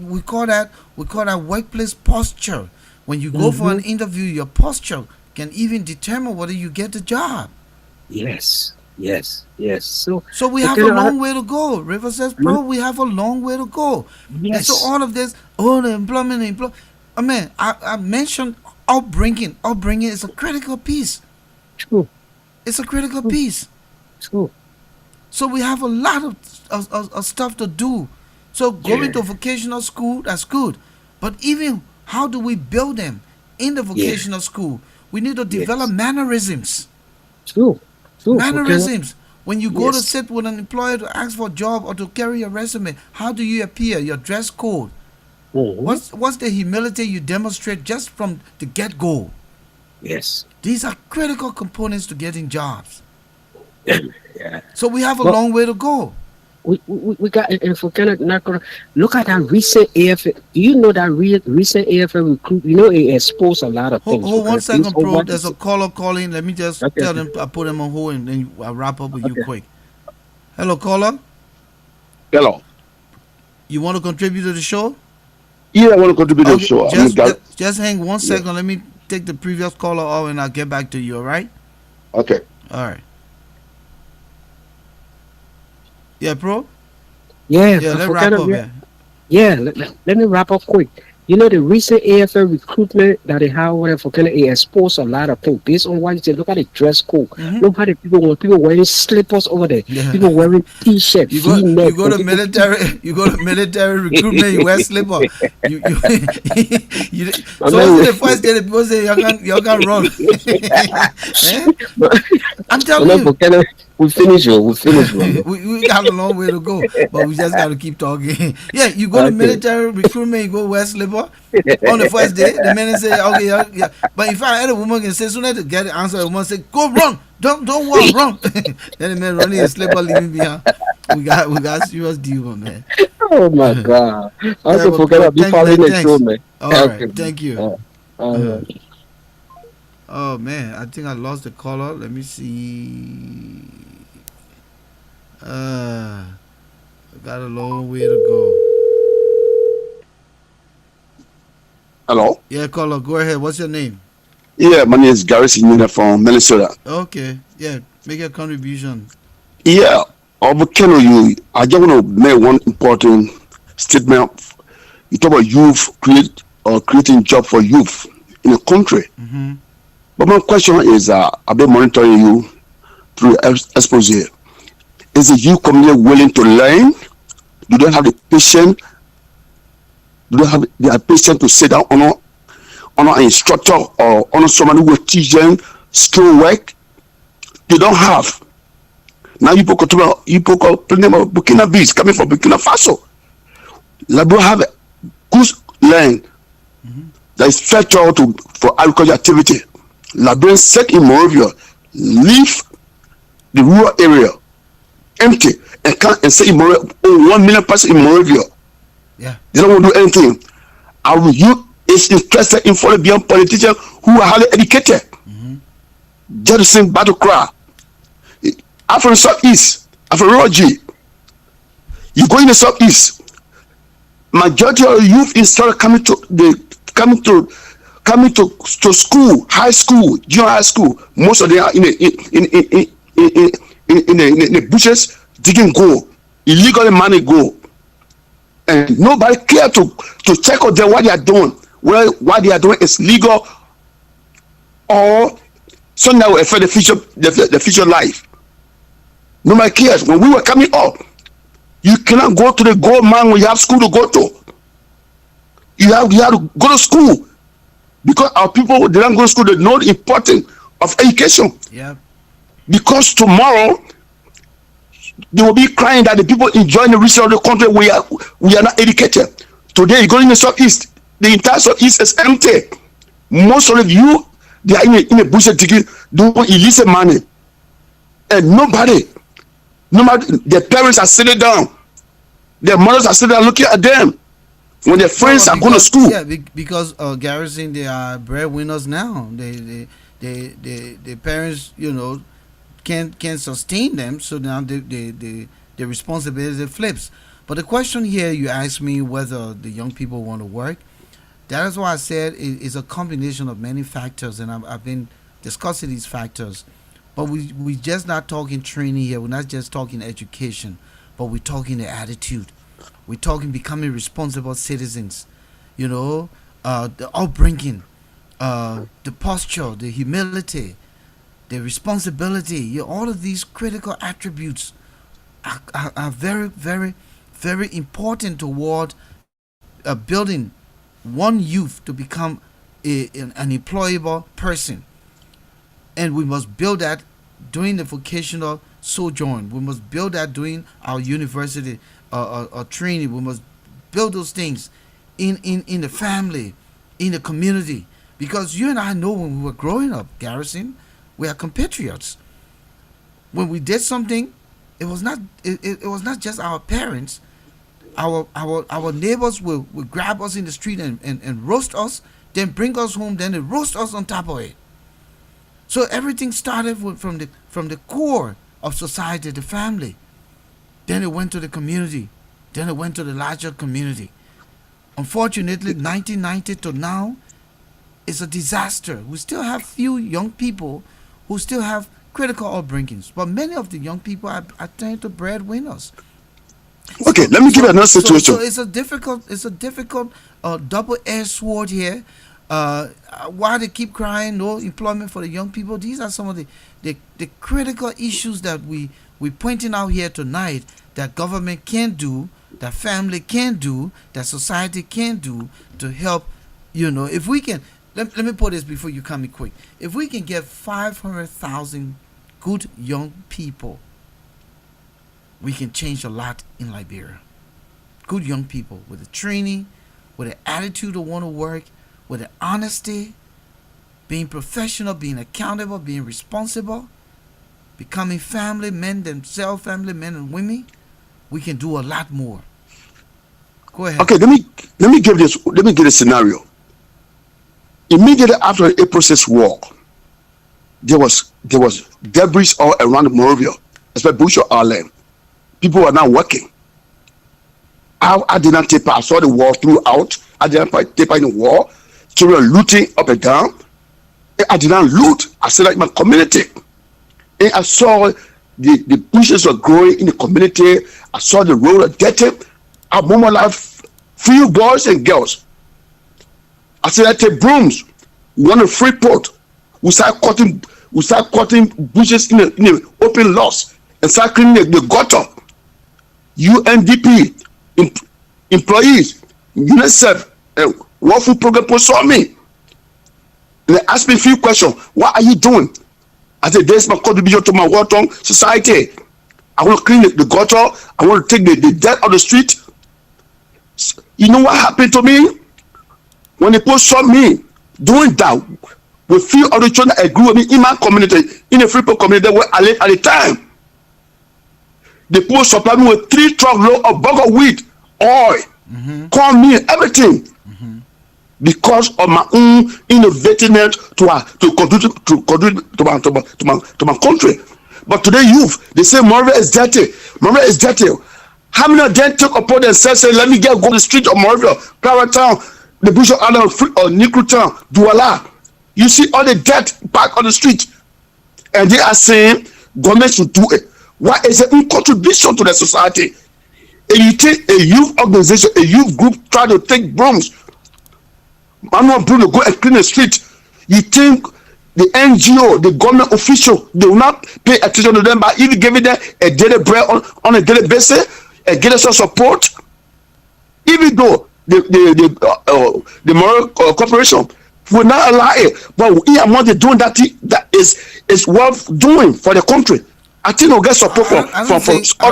We call that workplace posture. When you go for Hmm. an interview, your posture can even determine whether you get the job. Yes, yes, yes. So, So we have a okay, long way to go. River says, I, bro, we have a long way to go. And so yes, all of this, oh, the employment. I mean, I mentioned upbringing. Upbringing is a critical piece. true, It's a critical true, piece. true. So we have a lot of stuff to do. So going to Yeah, vocational school, that's good. But even how do we build them in the yeah, vocational school? We need to develop Yes. mannerisms. True. True. Volcano. Mannerisms. When you go to Yes. sit with an employer to ask for a job or to carry a resume, how do you appear? Your dress code. Mm-hmm. What's the humility you demonstrate just from the get go? Yes. These are critical components to getting jobs. Yeah. So we have a But long way to go. we got, if we cannot not gonna look at that recent AFL. Do you know that recent AFL recruit? You know, it exposed a lot of things. Hold one Because things second, Pro. over. There's a caller calling. Let me just Okay. tell them I put them on hold and then I'll wrap up with you Okay. quick. Hello, caller. Hello. You want to contribute to the show? Yeah, I want to contribute to the Okay, show. just hang one Yeah. second. Let me take the previous caller off and I'll get back to you. All right? Okay. All right. Yeah, Pro. Yeah, Yeah, let's for wrap kind of up, man. yeah. Let me wrap up quick. You know, the recent AFL recruitment that they have whatever for kind of it exposed a lot of things based on what you say. Look at the dress code. Mm-hmm. Look how the people wearing slippers over there. Yeah. People wearing t-shirt, You go, V-neck. you go to military, you go to military recruitment. You wear slipper. You My so man, what's the first day the people say you can run? Eh? I'm my telling man, you, for kind of we finish, bro. We finish, bro. we got a long way to go, but we just got to keep talking. Yeah, you go to Okay. military recruitment, you go wear slipper on the first day. The man say, okay, yeah, yeah. But if I had a woman can say, soon as to get the answer, the woman say, go run, don't walk, run. Then the man running a slipper, leaving behind. We got serious deal, man. Oh my God. Yeah, Okay, but forget bro, I'll be thanks, man. following the show, Thanks. man. All Okay. right, thank you. Uh, Oh man, I think I lost the caller. Let me see. I got a long way to go. Hello. Yeah, caller, go ahead. What's your name? Yeah, my name is Gary Simina from Minnesota. Okay, yeah, make a contribution. Yeah, Volcano, I just want to make one important statement. You talk about creating job for youth in a country. Mm-hmm. But my question is, I've been monitoring you through expose. Is the youth community willing to learn? Do they have the patience? Do they have the patience to sit down on an instructor or on someone who will teach them skill work? They don't have. Now you talk about plenty of Burkina Faso coming from Burkina Faso. Liberia have a good land that is fertile for agricultural activity. Liberians set in Moravia, leave the rural area empty and come and say in Moravia, 1 million person in Moravia. Yeah. They don't want to do anything. Our youth is interested in following beyond politicians who are highly educated. Just the same battle cry. I'm from the southeast. I'm from Rogi. You go in the southeast. Majority of youth is started coming to school, high school, junior high school. Most of them are in the bushes digging gold, illegally money gold, and nobody care to check on them what they are doing. Well, what they are doing is legal or something that will affect the future life. Nobody cares. When we were coming up, you cannot go to the gold mine when you have school to go to. You have to go to school because our people, they don't go to school. They know the importance of education. Yeah. Because tomorrow they will be crying that the people enjoying the resources of the country we are not educated. Today you go in the southeast, the entire southeast is empty. Most of you, they are in a bush digging, doing illicit money, and nobody, their parents are sitting down, their mothers are sitting down looking at them when their friends are going to school. Yeah, because Garrison, they are breadwinners now. They parents, can't sustain them, so now the responsibility flips. But the question here, you asked me whether the young people want to work. That is why I said it's a combination of many factors, and I've been discussing these factors. But we just not talking training here. We're not just talking education, but we're talking the attitude. We're talking becoming responsible citizens. The upbringing, the posture, the humility, the responsibility. All of these critical attributes are very, very, very important toward building one youth to become an employable person. And we must build that during the vocational sojourn. We must build that during our university training. We must build those things in the family, in the community. Because you and I know when we were growing up, Garrison, we are compatriots. When we did something, it was not just our parents. Our neighbors will grab us in the street and roast us, then bring us home, then they roast us on top of it. So everything started from the core of society, the family. Then it went to the community. Then it went to the larger community. Unfortunately, 1990 to now is a disaster. We still have few young people who still have critical upbringings, but many of the young people are turning to breadwinners. Okay, let me give you another situation. So it's a difficult double-edged sword here. Why they keep crying no employment for the young people? These are some of the critical issues that we pointing out here tonight, that government can do, that family can do, that society can do to help. If we can, let me put this before you come in quick. If we can get 500,000 good young people, we can change a lot in Liberia. Good young people with the training, with the attitude to want to work, with the honesty, being professional, being accountable, being responsible, becoming family men themselves, family men and women. We can do a lot more. Go ahead. Okay, let me give a scenario. Immediately after the April 6th war, there was debris all around Monrovia, especially Bush or Ireland. People were not working. I did not taper. I saw the wall throughout. I did not taper in the wall. Children looting up and down. I did not loot. I said that in my community. And I saw the bushes were growing in the community. I saw the road dirty. I mobilized few boys and girls. I said I take brooms. We want a free port. We start cutting bushes in the open lots and start cleaning the gutter. UNDP employees, UNICEF, World Food Program saw me. And they asked me a few questions. What are you doing? I said, this is my contribution to my water society. I want to clean the gutter. I want to take the dirt out the street. You know what happened to me? When the people saw me doing that, with few other children that grew with me in my community, in the Freeport community where I lived at the time, the people supplied me with 3 truckloads of bag of weed, oil, corn meal, everything. Because of my own innovativeness to contribute to my country. But today, youth, they say Monrovia is dirty. Monrovia is dirty. How many of them take upon themselves say, let me go to the street of Monrovia, Private Town, the Bush of Island, or Nikru Town, Douala? You see all the dirt back on the street. And they are saying government should do it. Why is it in contribution to the society? And you take a youth organization, a youth group, try to take brooms, manual broom to go and clean the street. You think the NGO, the government official, they will not pay attention to them by even giving them a daily bread on a daily basis, a daily support? Even though the moral corporation will not allow it, but we are more doing that is worth doing for the country. I think we'll get support from other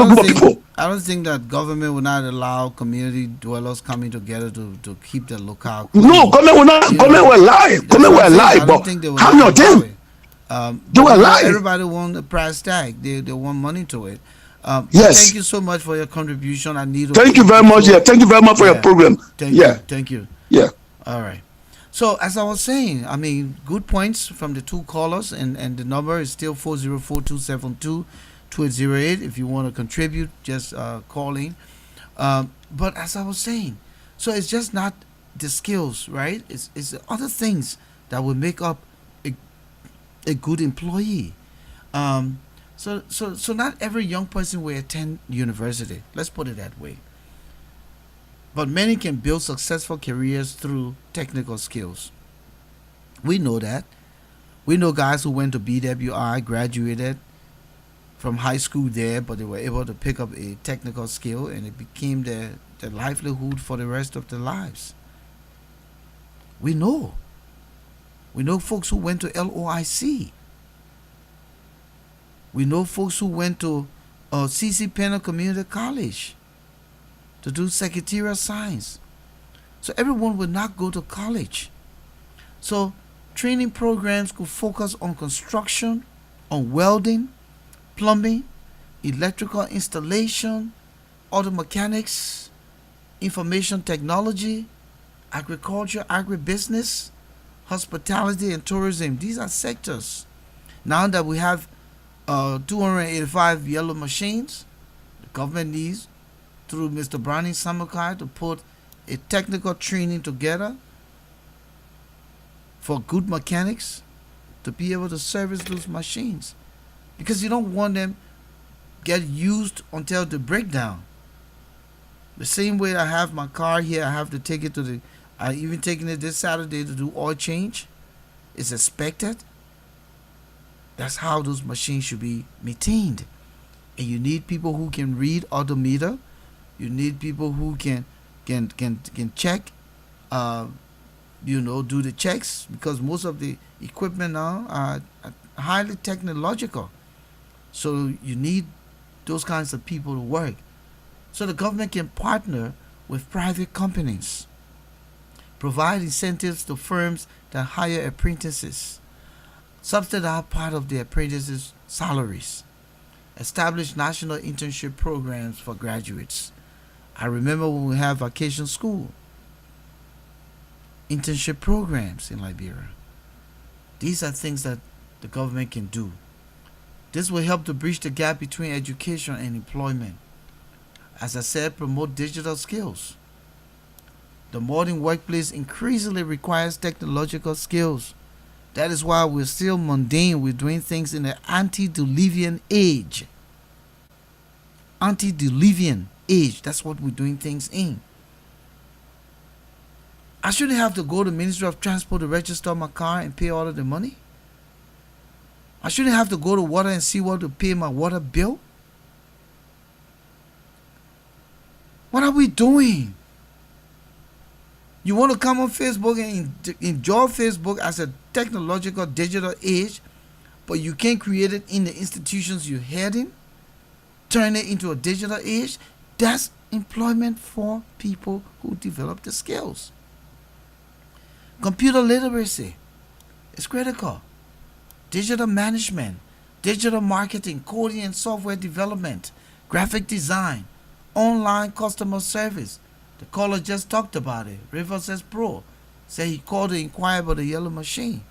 group of people. I don't think that government will not allow community dwellers coming together to keep the locale clean. No, government will not. Government will lie. Government will lie. But how many of them? They will lie. Everybody want a price tag. They want money to it. Yes. Thank you so much for your contribution. I need. Thank you very much. Yeah. Thank you very much for your program. Thank you. Thank you. Yeah. All right. So as I was saying, I mean, good points from the two callers, and the number is still 404-272-2808. If you want to contribute, just call in. But as I was saying, so it's just not the skills, right? It's the other things that will make up a good employee. So not every young person will attend university. Let's put it that way. But many can build successful careers through technical skills. We know that. We know guys who went to BWI, graduated from high school there, but they were able to pick up a technical skill, and it became their livelihood for the rest of their lives. We know. We know folks who went to LOIC We know folks who went to C.C. Penn Community College to do secretarial science. So everyone will not go to college. So training programs could focus on construction, on welding, plumbing, electrical installation, auto mechanics, information technology, agriculture, agribusiness, hospitality, and tourism. These are sectors. Now that we have 285 yellow machines, the government needs, through Mr. Browning Samukai, to put a technical training together for good mechanics to be able to service those machines, because you don't want them get used until they break down. The same way I have my car here, I have to take it to the, I even taking it this Saturday to do oil change. It's expected. That's how those machines should be maintained. And you need people who can read odometer. You need people who can check, do the checks, because most of the equipment now are highly technological. So you need those kinds of people to work. So the government can partner with private companies, provide incentives to firms that hire apprentices, subsidize part of the apprentices' salaries, establish national internship programs for graduates. I remember when we have vacation school, internship programs in Liberia. These are things that the government can do. This will help to bridge the gap between education and employment. As I said, promote digital skills. The modern workplace increasingly requires technological skills. That is why we're still mundane. We're doing things in the antediluvian age. Antediluvian age. That's what we're doing things in. I shouldn't have to go to the Ministry of Transport to register my car and pay all of the money. I shouldn't have to go to water and seawater to pay my water bill. What are we doing? You want to come on Facebook and enjoy Facebook as a technological digital age, but you can't create it in the institutions you're heading, turn it into a digital age? That's employment for people who develop the skills. Computer literacy is critical. Digital management, digital marketing, coding and software development, graphic design, online customer service. The caller just talked about it. River says Pro said he called to inquire about the yellow machine.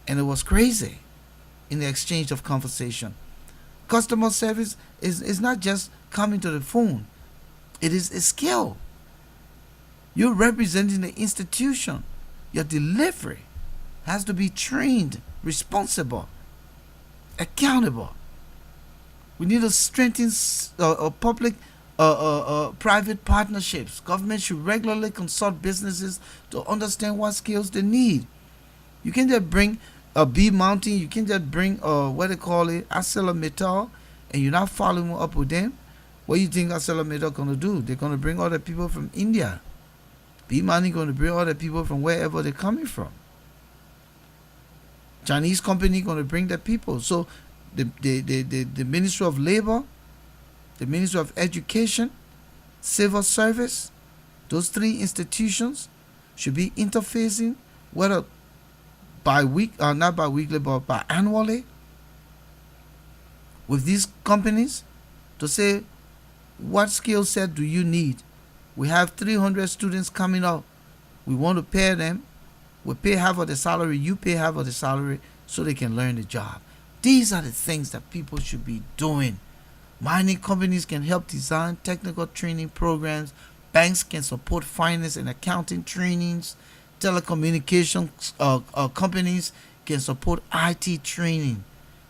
And it was crazy in the exchange of conversation. Customer service is not just coming to the phone. It is a skill. You're representing the institution. Your delivery has to be trained, responsible, accountable. We need to strengthen public private partnerships. Government should regularly consult businesses to understand what skills they need. You can't just bring a bee mounting, you can't just bring what they call it, ArcelorMittal, and you're not following up with them. What do you think ArcelorMittal going to do? They're going to bring other people from India. Bee mounting going to bring other people from wherever they're coming from. Chinese company going to bring their people. So the Ministry of Labor, the Ministry of Education, Civil Service, those three institutions should be interfacing, whether not bi-weekly, but annually, with these companies to say, what skill set do you need? We have 300 students coming up. We want to pay them. We pay half of the salary, you pay half of the salary, so they can learn the job. These are the things that people should be doing. Mining companies can help design technical training programs. Banks can support finance and accounting trainings. Telecommunications companies can support IT training.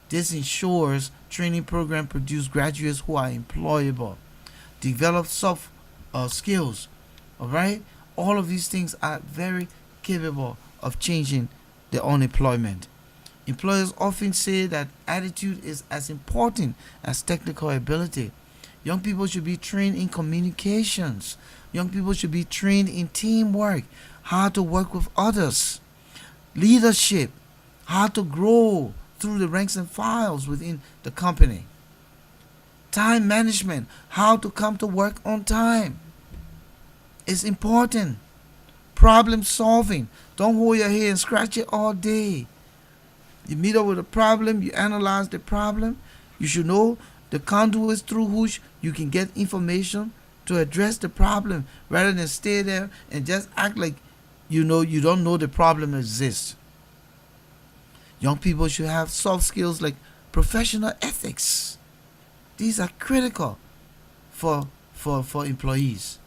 This ensures training programs produce graduates who are employable, develop soft skills. All right, all of these things are very capable of changing the unemployment. Employers often say that attitude is as important as technical ability. Young people should be trained in communications. Young people should be trained in teamwork, how to work with others, leadership, how to grow through the ranks and files within the company. Time management, how to come to work on time, is important. Problem solving, don't hold your head and scratch it all day. You meet up with a problem, you analyze the problem. You should know the conduits through which you can get information to address the problem, rather than stay there and just act like you don't know the problem exists. Young people should have soft skills like professional ethics. These are critical for employees.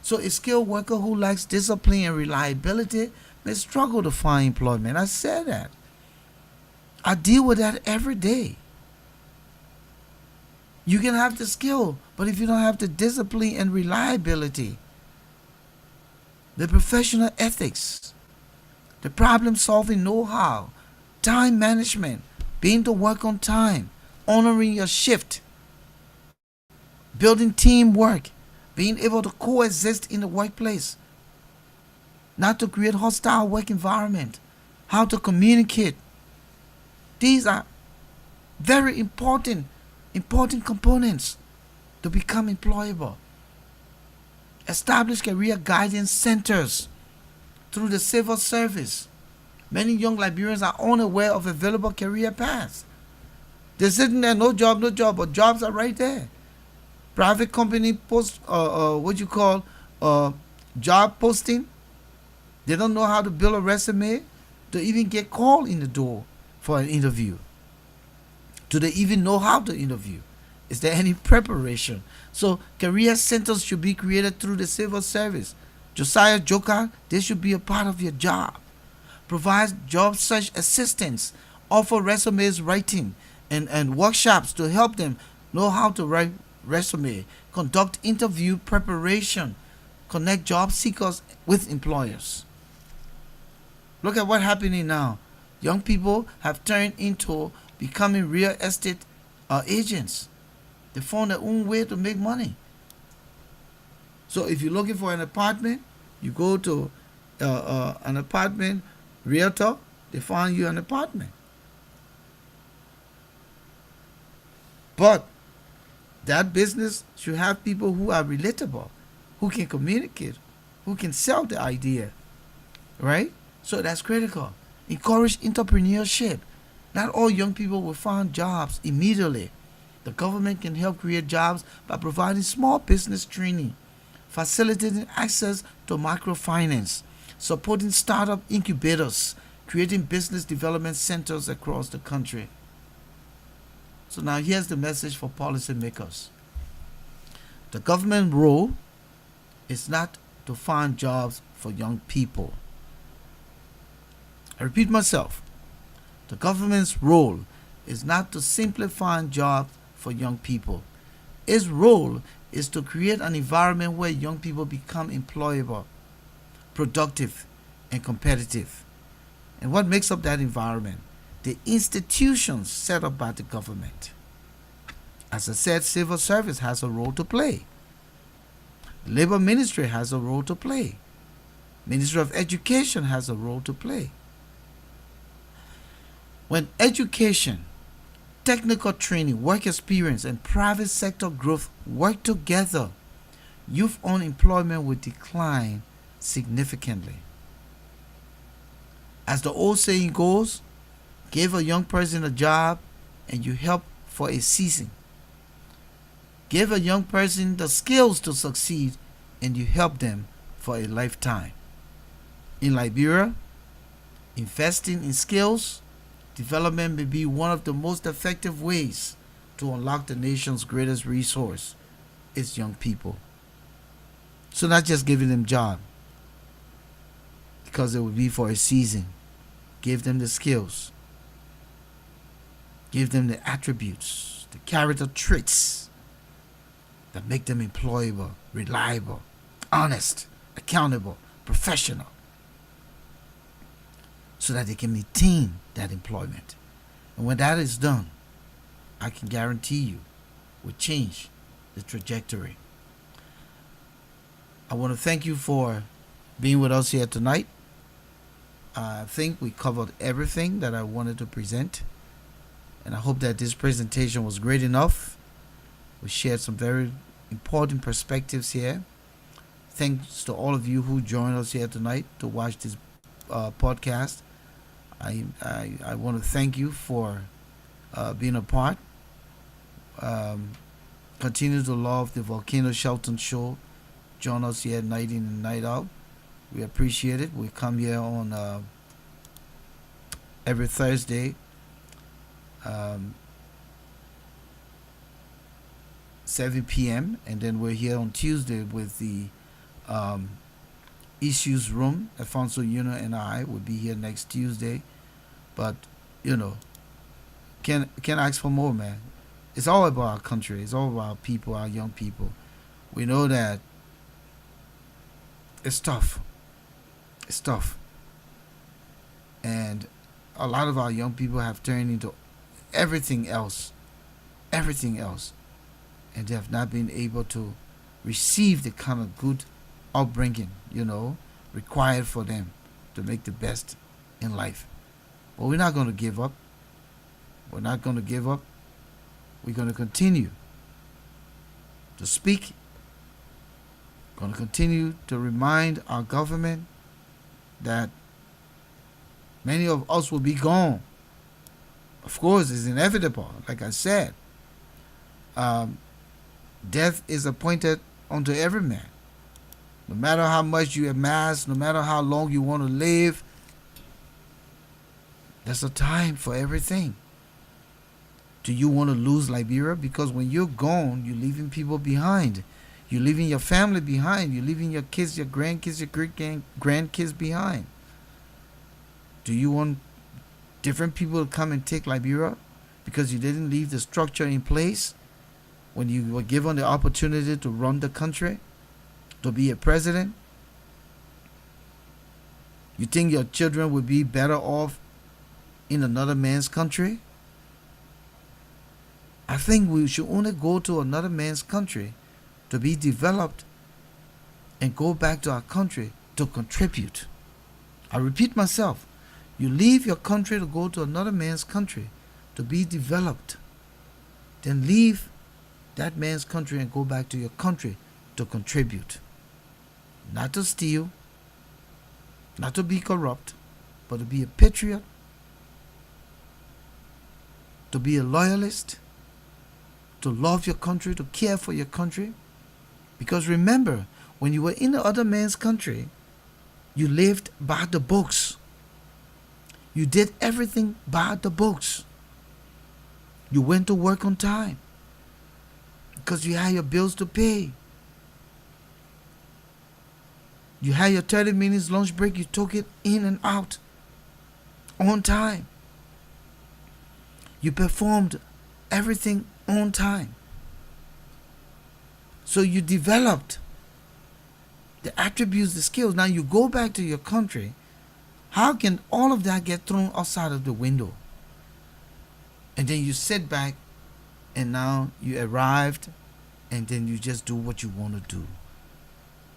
So a skilled worker who lacks discipline and reliability may struggle to find employment. I said that. I deal with that every day. You can have the skill, but if you don't have the discipline and reliability, the professional ethics, the problem solving know-how, time management, being to work on time, honoring your shift, building teamwork, being able to coexist in the workplace, not to create hostile work environment, how to communicate. These are very important components to become employable. Establish career guidance centers through the civil service. Many young Liberians are unaware of available career paths. They're sitting there, no job, but jobs are right there. Private company post, job posting. They don't know how to build a resume to even get called in the door for an interview. Do they even know how to interview? Is there any preparation? So career centers should be created through the civil service. Josiah Joker, this should be a part of your job. Provide job search assistance, offer resumes writing and workshops to help them know how to write resume, conduct interview preparation, connect job seekers with employers. Look at what's happening now. Young people have turned into becoming real estate agents. They found their own way to make money. So if you're looking for an apartment, you go to an apartment realtor, they find you an apartment. But that business should have people who are relatable, who can communicate, who can sell the idea, right? So that's critical. Encourage entrepreneurship. Not all young people will find jobs immediately. The government can help create jobs by providing small business training, facilitating access to microfinance, supporting startup incubators, creating business development centers across the country. So now here's the message for policymakers. The government role is not to find jobs for young people. I repeat myself. The government's role is not to simply find jobs for young people. Its role is to create an environment where young people become employable, productive, and competitive. And what makes up that environment? The institutions set up by the government. As I said, civil service has a role to play. The Labor Ministry has a role to play. Ministry of Education has a role to play. When education, technical training, work experience, and private sector growth work together, youth unemployment will decline significantly. As the old saying goes, give a young person a job and you help for a season. Give a young person the skills to succeed and you help them for a lifetime. In Liberia, investing in skills development may be one of the most effective ways to unlock the nation's greatest resource, its young people. So not just giving them jobs, because it will be for a season. Give them the skills. Give them the attributes, the character traits that make them employable, reliable, honest, accountable, professional, so that they can maintain that employment. And when that is done, I can guarantee you will change the trajectory. I want to thank you for being with us here tonight. I think we covered everything that I wanted to present. And I hope that this presentation was great enough. We shared some very important perspectives here. Thanks to all of you who joined us here tonight to watch this podcast. I want to thank you for being a part. Um, Continue to love the Volcano Shelton show. Join us here night in and night out. We appreciate it. We come here on every Thursday, um, 7 p.m. And then we're here on Tuesday with the um, Issues Room. Alfonso Yuno and I will be here next Tuesday. But, you know, can't ask for more, man. It's all about our country. It's all about our people, our young people. We know that it's tough. It's tough. And a lot of our young people have turned into everything else. Everything else. And they have not been able to receive the kind of good upbringing, required for them to make the best in life. But we're not going to give up. We're not going to give up. We're going to continue to speak. We're going to continue to remind our government that many of us will be gone. Of course, it's inevitable. Like I said, death is appointed unto every man. No matter how much you amass, no matter how long you want to live, there's a time for everything. Do you want to lose Liberia? Because when you're gone, you're leaving people behind. You're leaving your family behind. You're leaving your kids, your grandkids, your great-grandkids behind. Do you want different people to come and take Liberia because you didn't leave the structure in place when you were given the opportunity to run the country, to be a president? You think your children would be better off in another man's country? I think we should only go to another man's country to be developed and go back to our country to contribute. I repeat myself. You leave your country to go to another man's country to be developed. Then leave that man's country and go back to your country to contribute. Not to steal, not to be corrupt, but to be a patriot, to be a loyalist, to love your country, to care for your country. Because remember, when you were in the other man's country, you lived by the books. You did everything by the books. You went to work on time because you had your bills to pay. You had your 30 minutes lunch break. You took it in and out on time. You performed everything on time. So you developed the attributes, the skills. Now you go back to your country. How can all of that get thrown outside of the window? And then you sit back and now you arrived and then you just do what you want to do.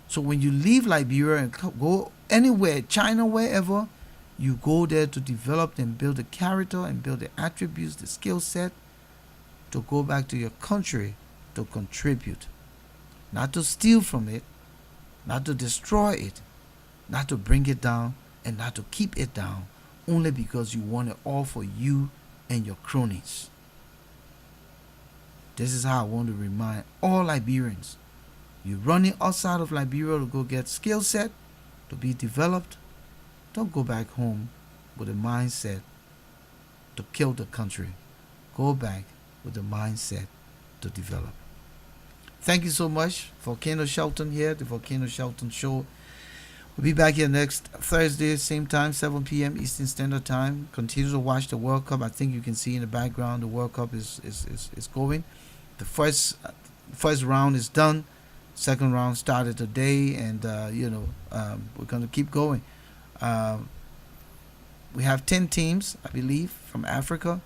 So when you leave Liberia and go anywhere, China, wherever, you go there to develop and build the character and build the attributes, the skill set, to go back to your country to contribute. Not to steal from it, not to destroy it, not to bring it down, and not to keep it down only because you want it all for you and your cronies. This is how I want to remind all Liberians. You're running outside of Liberia to go get skill set, to be developed. Don't go back home with a mindset to kill the country. Go back with the mindset to develop. Thank you so much. Volcano Shelton here, the Volcano Shelton Show. We'll be back here next Thursday, same time, 7 p.m. Eastern Standard Time. Continue to watch the World Cup. I think you can see in the background the World Cup is going. The first round is done. Second round started today, and we're going to keep going. We have 10 teams, I believe, from Africa.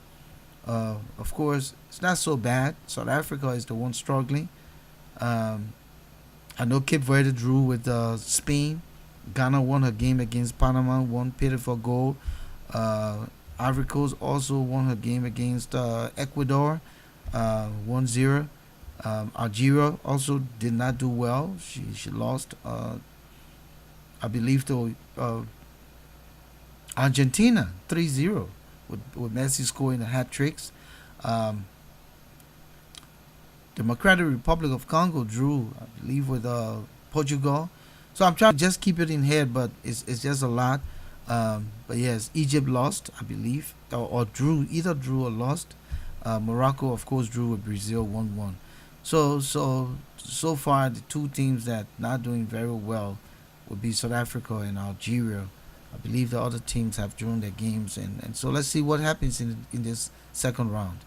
Of course, it's not so bad. South Africa is the one struggling. I know Cape Verde drew with Spain. Ghana won her game against Panama, one pitiful goal. Ivory Coast also won her game against Ecuador, 1-0. Algeria also did not do well. She lost, I believe, to Argentina 3-0 with Messi scoring the hat tricks. Um, Democratic Republic of Congo drew, I believe, with Portugal. So I'm trying to just keep it in head, but it's just a lot. But yes, Egypt lost, I believe, or drew, either drew or lost. Morocco, of course, drew with Brazil 1-1. So far, the two teams that not doing very well would be South Africa and Algeria. I believe the other teams have drawn their games, and so let's see what happens in this second round.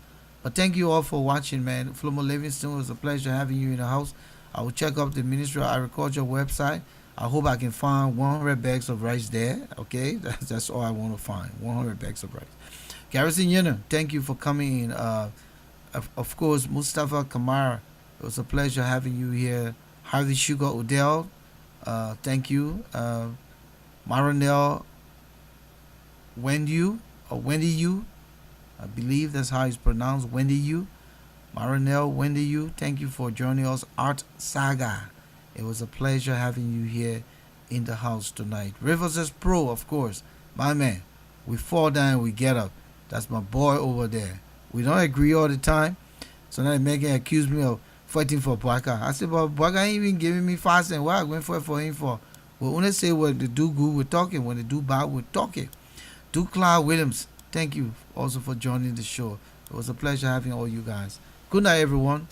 But thank you all for watching, man. Flomo Livingston, it was a pleasure having you in the house. I will check up the Ministry of Agriculture website. I hope I can find 100 bags of rice there. Okay, that's all I want to find. 100 bags of rice. Garrison Yenna, thank you for coming in. Of course, Mustafa Kamara, it was a pleasure having you here. Harvey Sugar Odell, thank you. Maranel Wendy or Wendy you, I believe that's how it's pronounced. Wendy you, Maranel Wendy you, thank you for joining us. Art Saga, it was a pleasure having you here in the house tonight. Rivers is Pro, of course, my man. We fall down, we get up. That's my boy over there. We don't agree all the time. So now Megan accused me of fighting for Boaka. I said, but Boaka ain't even giving me fast and what I went for him for. We only say when they do good, we're talking. When they do bad, we're talking. Clyde Williams, thank you also for joining the show. It was a pleasure having all you guys. Good night, everyone.